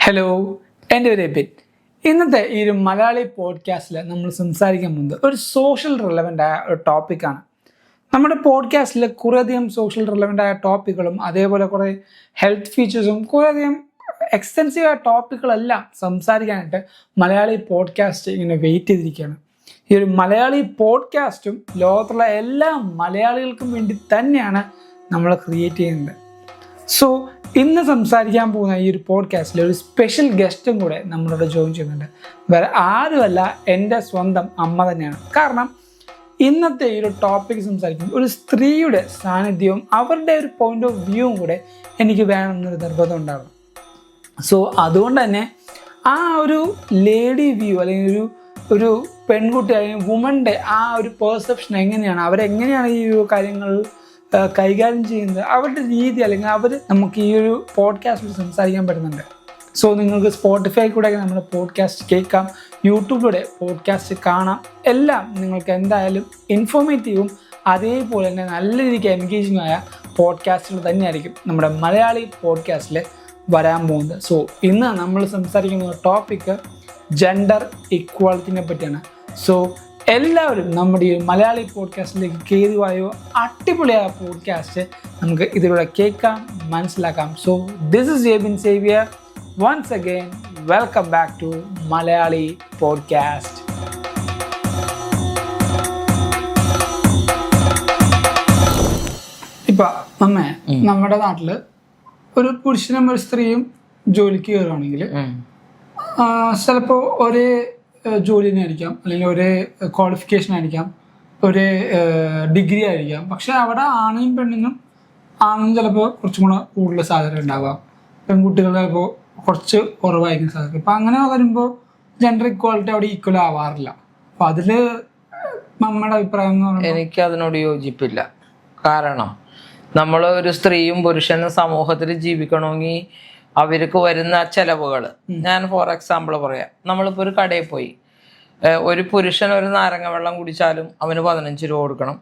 Hello, എൻ്റെ ഒരു എബിൻ. ഇന്നത്തെ ഈ ഒരു മലയാളി പോഡ്കാസ്റ്റിൽ നമ്മൾ സംസാരിക്കാൻ പോകുന്നത് ഒരു സോഷ്യൽ റിലവൻ്റ് ആയ ഒരു ടോപ്പിക്കാണ്. നമ്മുടെ പോഡ്കാസ്റ്റിൽ കുറേയധികം സോഷ്യൽ റിലവൻ്റ് ആയ ടോപ്പിക്കുകളും അതേപോലെ കുറേ ഹെൽത്ത് ഫീച്ചേഴ്സും കുറേയധികം എക്സ്റ്റെൻസീവ് ആയ ടോപ്പിക്കുകളെല്ലാം സംസാരിക്കാനായിട്ട് മലയാളി പോഡ്കാസ്റ്റ് ഇങ്ങനെ വെയിറ്റ് ചെയ്തിരിക്കുകയാണ്. ഈ ഒരു മലയാളി പോഡ്കാസ്റ്റും ലോകത്തുള്ള എല്ലാ മലയാളികൾക്കും വേണ്ടി തന്നെയാണ് നമ്മൾ ക്രിയേറ്റ് ചെയ്യുന്നത്. സോ ഇന്ന് സംസാരിക്കാൻ പോകുന്ന ഈ ഒരു പോഡ്കാസ്റ്റിൽ ഒരു സ്പെഷ്യൽ ഗസ്റ്റും കൂടെ നമ്മളോട് ജോയിൻ ചെയ്യുന്നുണ്ട്. വേറെ ആരുമല്ല, എൻ്റെ സ്വന്തം അമ്മ തന്നെയാണ്. കാരണം ഇന്നത്തെ ഈ ഒരു ടോപ്പിക് സംസാരിക്കുമ്പോൾ ഒരു സ്ത്രീയുടെ സാന്നിധ്യവും അവരുടെ ഒരു പോയിന്റ് ഓഫ് വ്യൂവും കൂടെ എനിക്ക് വേണമെന്നൊരു നിർബന്ധം ഉണ്ടാകും. സോ അതുകൊണ്ട് തന്നെ ആ ഒരു ലേഡി വ്യൂ അല്ലെങ്കിൽ ഒരു പെൺകുട്ടി അല്ലെങ്കിൽ വുമൻ്റെ ആ ഒരു പെർസെപ്ഷൻ എങ്ങനെയാണ്, അവരെങ്ങനെയാണ് ഈ ഒരു കാര്യങ്ങൾ കൈകാര്യം ചെയ്യുന്നത്, അവരുടെ രീതി അല്ലെങ്കിൽ അവർ നമുക്ക് ഈ ഒരു പോഡ്കാസ്റ്റിൽ സംസാരിക്കാൻ പറ്റുന്നുണ്ട്. സോ നിങ്ങൾക്ക് സ്പോട്ടിഫൈ കൂടെ നമ്മുടെ പോഡ്കാസ്റ്റ് കേൾക്കാം, യൂട്യൂബിലൂടെ പോഡ്കാസ്റ്റ് കാണാം. എല്ലാം നിങ്ങൾക്ക് എന്തായാലും ഇൻഫോർമേറ്റീവും അതേപോലെ തന്നെ നല്ല രീതിക്ക് എൻഗേജിങ് ആയ പോഡ്കാസ്റ്റുകൾ തന്നെയായിരിക്കും നമ്മുടെ മലയാളി പോഡ്കാസ്റ്റിൽ വരാൻ പോകുന്നത്. സോ ഇന്ന് നമ്മൾ സംസാരിക്കുന്ന ടോപ്പിക്ക് ജെൻഡർ ഇക്വാളിറ്റിനെ പറ്റിയാണ്. സോ എല്ലാവരും നമ്മുടെ ഈ മലയാളി പോഡ്കാസ്റ്റിലേക്ക് കയറിവായോ. അടിപൊളിയായ പോഡ്കാസ്റ്റ് നമുക്ക് ഇതിലൂടെ കേൾക്കാം, മനസ്സിലാക്കാം. So this is Abin Xavier. Once again welcome back to Malayali podcast. ഇപ്പം നമ്മുടെ നാട്ടിൽ ഒരു പുരുഷനും ഒരു സ്ത്രീയും ജോലിക്ക് കയറുകയാണെങ്കിൽ ചിലപ്പോൾ ഒരേ ജോലി തന്നെ ആയിരിക്കാം, അല്ലെങ്കിൽ ഒരേ ക്വാളിഫിക്കേഷൻ ആയിരിക്കാം, ഒരേ ഡിഗ്രി ആയിരിക്കാം. പക്ഷെ അവിടെ ആണിനും പെണ്ണിനും ചിലപ്പോൾ കുറച്ചും കൂടെ കൂടുതൽ സാധ്യത ഉണ്ടാവാം, പെൺകുട്ടികൾ ചിലപ്പോൾ കുറച്ച് കുറവായിരിക്കും സാധ്യത. അപ്പം അങ്ങനെ വരുമ്പോൾ ജെൻഡർ ഇക്വാലിറ്റി അവിടെ ഈക്വൽ ആവാറില്ല. അപ്പം അതിൽ നമ്മുടെ അഭിപ്രായം എന്ന് പറയുന്നത് എനിക്ക് അതിനോട് യോജിപ്പില്ല. കാരണം നമ്മൾ ഒരു സ്ത്രീയും പുരുഷനും സമൂഹത്തിൽ ജീവിക്കണമെങ്കിൽ അവർക്ക് വരുന്ന ചെലവുകൾ ഞാൻ ഫോർ എക്സാമ്പിൾ പറയാം. നമ്മളിപ്പോൾ ഒരു കടയിൽ പോയി, ഒരു പുരുഷൻ ഒരു നാരങ്ങ വെള്ളം കുടിച്ചാലും അവന് 15 രൂപ കൊടുക്കണം,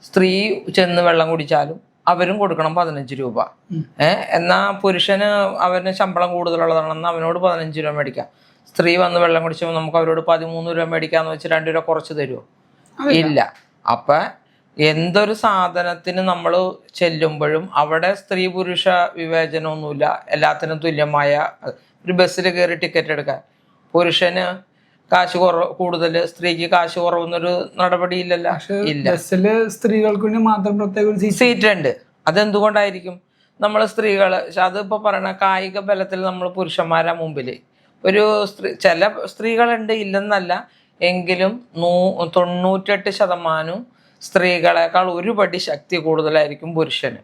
സ്ത്രീ ചെന്ന് വെള്ളം കുടിച്ചാലും അവരും കൊടുക്കണം 15 രൂപ. എന്നാൽ പുരുഷന് അവന് ശമ്പളം കൂടുതലുള്ളതാണെന്ന് അവനോട് 15 രൂപ മേടിക്കാം. സ്ത്രീ വന്ന് വെള്ളം കുടിച്ചപ്പോൾ നമുക്ക് അവരോട് 13 രൂപ മേടിക്കാന്ന് വെച്ച് 2 രൂപ കുറച്ച് തരുമോ? ഇല്ല. അപ്പം എന്തൊരു സാധനത്തിന് നമ്മൾ ചെല്ലുമ്പോഴും അവിടെ സ്ത്രീ പുരുഷ വിവേചനമൊന്നുമില്ല, എല്ലാത്തിനും തുല്യമായ. ഒരു ബസ്സിൽ കയറി ടിക്കറ്റ് എടുക്കാൻ പുരുഷന് കാശ് കൂടുതൽ, സ്ത്രീക്ക് കാശ് കുറവെന്നൊരു നടപടിയില്ലല്ലോ. ഇല്ല. ബസ്സില് സ്ത്രീകൾക്ക് മാത്രം പ്രത്യേക സീറ്റ് ഉണ്ട്. അതെന്തുകൊണ്ടായിരിക്കും? നമ്മൾ സ്ത്രീകൾ അതിപ്പോൾ പറയണ കായിക ബലത്തിൽ നമ്മൾ പുരുഷന്മാരാ മുമ്പിൽ. ഒരു ചില സ്ത്രീകളുണ്ട്, ഇല്ലെന്നല്ല, എങ്കിലും 98% സ്ത്രീകളെക്കാൾ ഒരു പടി ശക്തി കൂടുതലായിരിക്കും പുരുഷന്.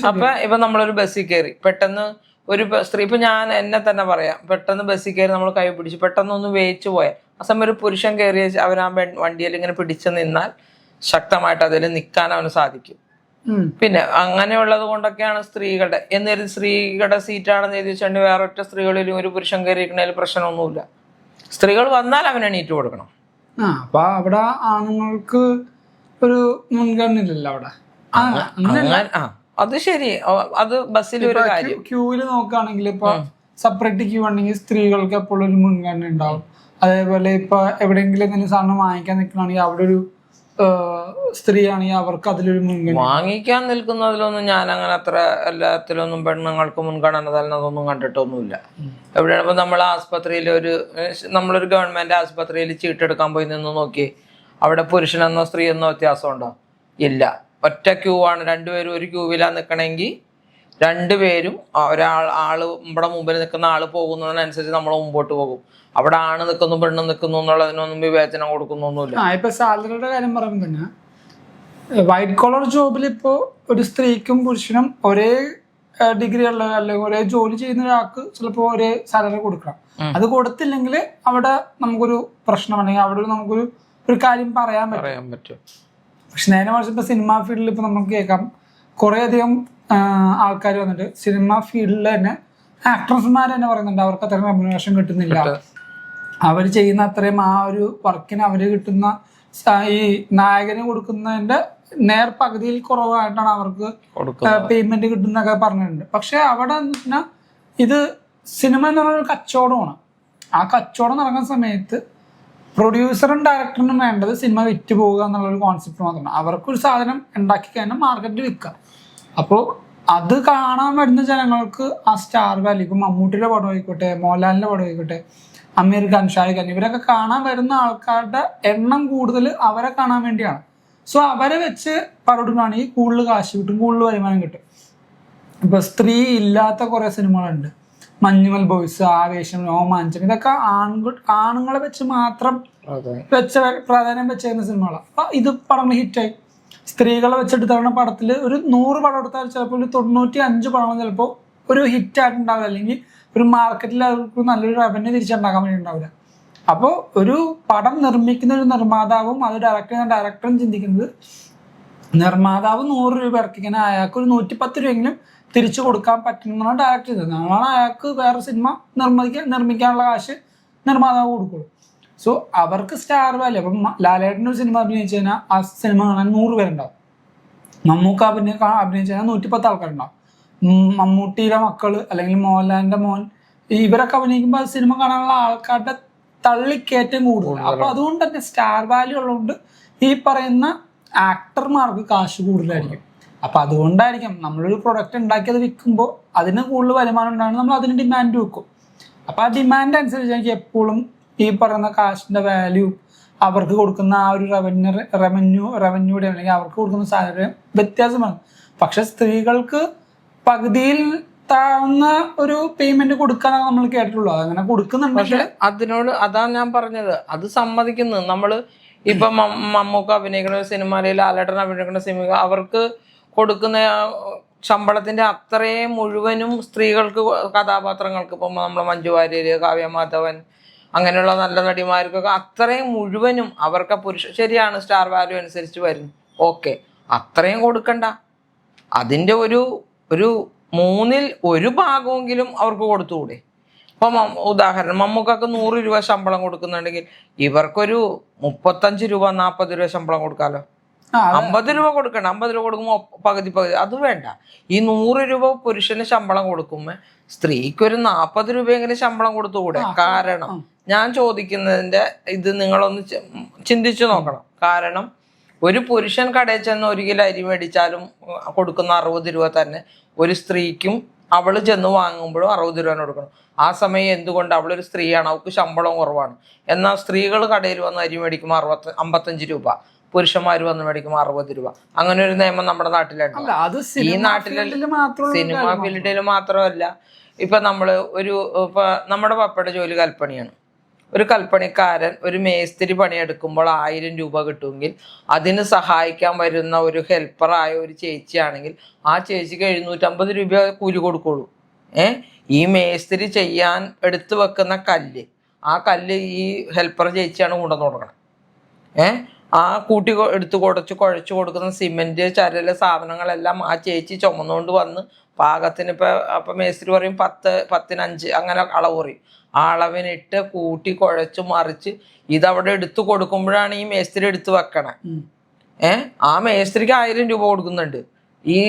അപ്പൊ ഇപ്പൊ നമ്മളൊരു ബസ്സിൽ കയറി പെട്ടെന്ന് ഒരു സ്ത്രീ, ഇപ്പൊ ഞാൻ എന്നെ തന്നെ പറയാം, പെട്ടെന്ന് ബസ്സിൽ കയറി നമ്മൾ കൈ പിടിച്ച് പെട്ടെന്ന് ഒന്ന് വേയിച്ചു പോയാൽ ആ സമയം ഒരു പുരുഷൻ കയറിയ അവൻ ആ വണ്ടിയിൽ ഇങ്ങനെ പിടിച്ചു നിന്നാൽ ശക്തമായിട്ട് അതിൽ നിൽക്കാൻ അവന് സാധിക്കും. പിന്നെ അങ്ങനെയുള്ളത് കൊണ്ടൊക്കെയാണ് സ്ത്രീകളുടെ എന്നൊരു സ്ത്രീകളുടെ സീറ്റാണെന്ന് എഴുതി വെച്ചിട്ടുണ്ടെങ്കിൽ വേറെ ഒറ്റ സ്ത്രീകളിലും ഒരു പുരുഷൻ കയറിയിരിക്കുന്നതിൽ പ്രശ്നമൊന്നുമില്ല. സ്ത്രീകൾ വന്നാൽ അവൻ എണീറ്റ് കൊടുക്കണം. അപ്പൊ അവിടെ ആണുങ്ങൾക്ക് ഒരു മുൻഗണനയില്ലല്ലോ അവിടെ. അത് ശരി, അത് ബസ്സിൽ ഒരു കാര്യം. ക്യൂവില് നോക്കുകയാണെങ്കിൽ ഇപ്പൊ സെപ്പറേറ്റ് ക്യൂ ആണെങ്കിൽ സ്ത്രീകൾക്ക് എപ്പോഴും ഒരു മുൻഗണന ഉണ്ടാവും. അതേപോലെ ഇപ്പൊ എവിടെയെങ്കിലും എന്തെങ്കിലും സാധനം വാങ്ങിക്കാൻ നിൽക്കണമെങ്കിൽ അവിടെ ഒരു സ്ത്രീ ആണെങ്കിൽ അവർക്ക് അതിലൊരു മുൻഗണന. വാങ്ങിക്കാൻ നിൽക്കുന്നതിലൊന്നും ഞാൻ അങ്ങനെ അത്ര എല്ലാത്തിലൊന്നും പെണ്ണുങ്ങൾക്ക് മുൻഗണന തരുന്നതൊന്നും കണ്ടിട്ടൊന്നുമില്ല. എവിടെയാണ് ഇപ്പൊ നമ്മൾ ആസ്പത്രിയിൽ നമ്മളൊരു ഗവൺമെന്റ് ആസ്പത്രിയിൽ ചീട്ടെടുക്കാൻ പോയി നിന്ന് നോക്കി, അവിടെ പുരുഷനെന്നോ സ്ത്രീ എന്നോ വ്യത്യാസമുണ്ടോ? ഇല്ല. ഒറ്റ ക്യൂ ആണ്, രണ്ടുപേരും ഒരു ക്യൂവിലാണ് നിൽക്കണമെങ്കിൽ രണ്ടുപേരും ആള് നമ്മുടെ മുമ്പിൽ നിൽക്കുന്ന ആള് പോകുന്നതിനനുസരിച്ച് നമ്മൾ മുമ്പോട്ട് പോകും. അവിടെ ആണ് നിൽക്കുന്നു പെണ്ണ് നിൽക്കുന്നു എന്നുള്ളതിനൊന്നും വിവേചനം കൊടുക്കുന്നൊന്നുമില്ല. ഇപ്പൊ സാലറിയുടെ കാര്യം പറയുമ്പോൾ തന്നെ വൈറ്റ് കോളർ ജോബിൽ ഇപ്പോ ഒരു സ്ത്രീക്കും പുരുഷനും ഒരേ ഡിഗ്രി ഉള്ള അല്ലെങ്കിൽ ഒരേ ജോലി ചെയ്യുന്ന ഒരാൾക്ക് ചിലപ്പോൾ ഒരേ സാലറി കൊടുക്കണം. അത് കൊടുത്തില്ലെങ്കിൽ അവിടെ നമുക്കൊരു പ്രശ്നം, അല്ലെങ്കിൽ അവിടെ നമുക്കൊരു കാര്യം പറയാൻ പറ്റും. പക്ഷെ നേരെ മറിച്ച് ഇപ്പൊ സിനിമ ഫീൽഡിൽ ഇപ്പൊ നമുക്ക് കേൾക്കാം, കുറെ അധികം ആൾക്കാർ വന്നിട്ട് സിനിമ ഫീൽഡിൽ തന്നെ ആക്ട്രസ്മാർ തന്നെ പറയുന്നുണ്ട് അവർക്ക് അത്രയും റെമ്യൂണറേഷൻ കിട്ടുന്നില്ല, അവർ ചെയ്യുന്ന അത്രയും ആ ഒരു വർക്കിന് അവര് കിട്ടുന്ന ഈ നായകന് കൊടുക്കുന്നതിന്റെ നേർപകുതിയിൽ കുറവായിട്ടാണ് അവർക്ക് പേയ്മെന്റ് കിട്ടുന്നൊക്കെ പറഞ്ഞിട്ടുണ്ട്. പക്ഷെ അവിടെ ഇത് സിനിമ എന്ന് പറയുന്ന ഒരു കച്ചവടമാണ്. ആ കച്ചവടം നടക്കുന്ന സമയത്ത് പ്രൊഡ്യൂസറും ഡയറക്ടറിനും വേണ്ടത് സിനിമ വിറ്റ് പോവുക എന്നുള്ളൊരു കോൺസെപ്റ്റ് മാത്രമാണ്. അവർക്കൊരു സാധനം ഉണ്ടാക്കി കഴിഞ്ഞാൽ മാർക്കറ്റിൽ വിൽക്കുക. അപ്പോൾ അത് കാണാൻ വരുന്ന ജനങ്ങൾക്ക് ആ സ്റ്റാർ വാല്യൂ, ഇപ്പം മമ്മൂട്ടിയുടെ പടം ആയിക്കോട്ടെ, മോഹൻലാലിൻ്റെ പടം ആയിക്കോട്ടെ, അമീർ ഖാൻ, ഷാഹിദ് ഖാൻ, ഇവരൊക്കെ കാണാൻ വരുന്ന ആൾക്കാരുടെ എണ്ണം കൂടുതൽ അവരെ കാണാൻ വേണ്ടിയാണ്. സോ അവരെ വെച്ച് പടം എടുക്കുകയാണെങ്കിൽ കൂടുതൽ കാശ് കിട്ടും, കൂടുതൽ വരുമാനം കിട്ടും. ഇപ്പൊ സ്ത്രീ ഇല്ലാത്ത കുറെ സിനിമകളുണ്ട്. മഞ്ഞുമൽ ബോയ്സ്, ആവേശം, രോമാഞ്ചം, ഇതൊക്കെ ആണുങ്ങളെ വെച്ച് മാത്രം പ്രാധാന്യം വെച്ചേക്കുന്ന സിനിമകളാണ്. അപ്പൊ ഇത് പടങ്ങൾ ഹിറ്റായി. സ്ത്രീകളെ വെച്ചെടുത്ത പടത്തിൽ ഒരു 100 പടം എടുത്താൽ ചിലപ്പോൾ ഒരു 95 പടങ്ങൾ ചിലപ്പോൾ ഒരു ഹിറ്റായിട്ടുണ്ടാവില്ല, അല്ലെങ്കിൽ ഒരു മാർക്കറ്റിൽ അവർക്ക് നല്ലൊരു റവന്യൂ തിരിച്ചുണ്ടാക്കാൻ വേണ്ടി ഉണ്ടാവില്ല. അപ്പോൾ ഒരു പടം നിർമ്മിക്കുന്ന ഒരു നിർമ്മാതാവും അത് ഡയറക്റ്റ് ചെയ്യുന്ന ഡയറക്ടറും ചിന്തിക്കുന്നത്, നിർമ്മാതാവ് 100 രൂപ ഇറക്കിക്കാൻ അയാൾക്ക് ഒരു 110 രൂപയെങ്കിലും തിരിച്ചു കൊടുക്കാൻ പറ്റുന്നതാണ് ഡയറക്റ്റ് ചെയ്തത്. നാളെ അയാൾക്ക് വേറെ സിനിമ നിർമ്മിക്കാനുള്ള കാശ് നിർമ്മാതാവ് കൊടുക്കുള്ളൂ. സോ അവർക്ക് സ്റ്റാർ വാല്യൂ. അപ്പം ലാലേട്ടൻ്റെ ഒരു സിനിമ അഭിനയിച്ചു കഴിഞ്ഞാൽ ആ സിനിമ കാണാൻ 100 പേരുണ്ടാവും. മമ്മൂക്ക അഭിനയിച്ചു കഴിഞ്ഞാൽ 110 ആൾക്കാരുണ്ടാവും. മമ്മൂട്ടിയുടെ മക്കള് അല്ലെങ്കിൽ മോഹൻലാലിന്റെ മോൻ, ഇവരൊക്കെ അഭിനയിക്കുമ്പോൾ ആ സിനിമ കാണാനുള്ള ആൾക്കാരുടെ തള്ളിക്കയറ്റം കൂടുതൽ. അപ്പൊ അതുകൊണ്ട് തന്നെ സ്റ്റാർ വാല്യൂ ഉള്ളതുകൊണ്ട് ഈ പറയുന്ന ആക്ടർമാർക്ക് കാശ് കൂടുതലായിരിക്കും. അപ്പൊ അതുകൊണ്ടായിരിക്കും നമ്മളൊരു പ്രൊഡക്റ്റ് ഉണ്ടാക്കി അത് വിൽക്കുമ്പോൾ അതിന് കൂടുതൽ വരുമാനം ഉണ്ടാകും, നമ്മൾ അതിന് ഡിമാൻഡ് വെക്കും. അപ്പൊ ആ ഡിമാൻഡ് അനുസരിച്ച് എനിക്ക് എപ്പോഴും ഈ പറയുന്ന കാശിന്റെ വാല്യൂ, അവർക്ക് കൊടുക്കുന്ന ആ ഒരു റവന്യൂടെ അല്ലെങ്കിൽ അവർക്ക് കൊടുക്കുന്ന സാലറി വ്യത്യാസമാണ്. പക്ഷെ സ്ത്രീകൾക്ക് പകുതിയിൽ താഴ്ന്ന ഒരു പേയ്മെന്റ് കൊടുക്കാനാണ് നമ്മൾ കേട്ടിട്ടുള്ളൂ. അതങ്ങനെ കൊടുക്കുന്നുണ്ടെങ്കിൽ അതിനോട് അതാണ് ഞാൻ പറഞ്ഞത്, അത് സമ്മതിക്കുന്നു. നമ്മള് ഇപ്പൊ മമ്മൂക്ക അഭിനയിക്കുന്ന സിനിമ, അല്ലെങ്കിൽ ലാലേട്ടൻ അഭിനയിക്കുന്ന സിനിമ, അവർക്ക് കൊടുക്കുന്ന ശമ്പളത്തിന്റെ അത്രയും മുഴുവനും സ്ത്രീകൾക്ക്, കഥാപാത്രങ്ങൾക്ക്, ഇപ്പം നമ്മളെ മഞ്ജു വാര്യര്, കാവ്യ മാധവൻ, അങ്ങനെയുള്ള നല്ല നടിമാർക്കൊക്കെ അത്രയും മുഴുവനും അവർക്ക് ശരിയാണ് സ്റ്റാർ വാല്യൂ അനുസരിച്ച് വരും. ഓക്കെ, അത്രയും കൊടുക്കണ്ട. അതിൻ്റെ ഒരു 1/3 ഭാഗമെങ്കിലും അവർക്ക് കൊടുത്തുകൂടെ? ഇപ്പം ഉദാഹരണം, മമ്മൂക്കൊക്കെ 100 രൂപ ശമ്പളം കൊടുക്കുന്നുണ്ടെങ്കിൽ ഇവർക്കൊരു 35 രൂപ 40 രൂപ ശമ്പളം കൊടുക്കാമല്ലോ. 50 രൂപ കൊടുക്കണം. 50 രൂപ കൊടുക്കുമ്പോൾ പകുതി അത് വേണ്ട. ഈ 100 രൂപ പുരുഷന് ശമ്പളം കൊടുക്കുമ്പോൾ സ്ത്രീക്ക് ഒരു 40 രൂപയെങ്കിലും ശമ്പളം കൊടുത്തുകൂടെ? കാരണം ഞാൻ ചോദിക്കുന്നതിന്റെ ഇത് നിങ്ങളൊന്ന് ചിന്തിച്ചു നോക്കണം. കാരണം ഒരു പുരുഷൻ കടയിൽ ചെന്ന് 1 കിലോ അരി മേടിച്ചാലും കൊടുക്കുന്ന 60 രൂപ തന്നെ ഒരു സ്ത്രീക്കും അവള് ചെന്ന് വാങ്ങുമ്പോഴും 60 രൂപ കൊടുക്കണം. ആ സമയം എന്തുകൊണ്ട്? അവളൊരു സ്ത്രീയാണ്, അവൾക്ക് ശമ്പളം കുറവാണ്. എന്നാൽ സ്ത്രീകൾ കടയിൽ വന്ന് അരി മേടിക്കുമ്പോൾ 55 രൂപ, പുരുഷന്മാർ വന്ന് മേടിക്കുമ്പോൾ 60 രൂപ. അങ്ങനെ ഒരു നിയമം നമ്മുടെ നാട്ടിലുണ്ട്. ഈ നാട്ടിലെ സിനിമ ഫീൽഡിൽ മാത്രമല്ല, ഇപ്പൊ നമ്മള് ഇപ്പൊ നമ്മുടെ പപ്പയുടെ ജോലി കൽപ്പണിയാണ്. ഒരു കൽപ്പണിക്കാരൻ ഒരു മേസ്തിരി പണിയെടുക്കുമ്പോൾ 1000 രൂപ കിട്ടുമെങ്കിൽ അതിന് സഹായിക്കാൻ വരുന്ന ഒരു ഹെൽപ്പറായ ഒരു ചേച്ചിയാണെങ്കിൽ ആ ചേച്ചിക്ക് 750 രൂപ കൂലി കൊടുക്കുള്ളൂ. ഈ മേസ്തിരി ചെയ്യാൻ എടുത്തു വെക്കുന്ന കല്ല്, ആ കല്ല് ഈ ഹെൽപ്പർ ചേച്ചിയാണ് കൊണ്ടുവന്ന് കൊടുക്കണം. ആ കൂട്ടി എടുത്ത് കുഴച്ച് കൊടുക്കുന്ന സിമെന്റ്, ചരല്, സാധനങ്ങളെല്ലാം ആ ചേച്ചി ചുമന്നുകൊണ്ട് വന്ന് പാകത്തിന് ഇപ്പം മേസ്തിരി പറയും 10-ന് 5 അങ്ങനെ അളവ് പറയും. ആ അളവിനിട്ട് കൂട്ടി കുഴച്ച് മറിച്ച് ഇതവിടെ എടുത്തു കൊടുക്കുമ്പോഴാണ് ഈ മേസ്തിരി എടുത്ത് വെക്കണേ. ആ മേസ്തിരിക്ക് 1000 രൂപ കൊടുക്കുന്നുണ്ട്, ഈ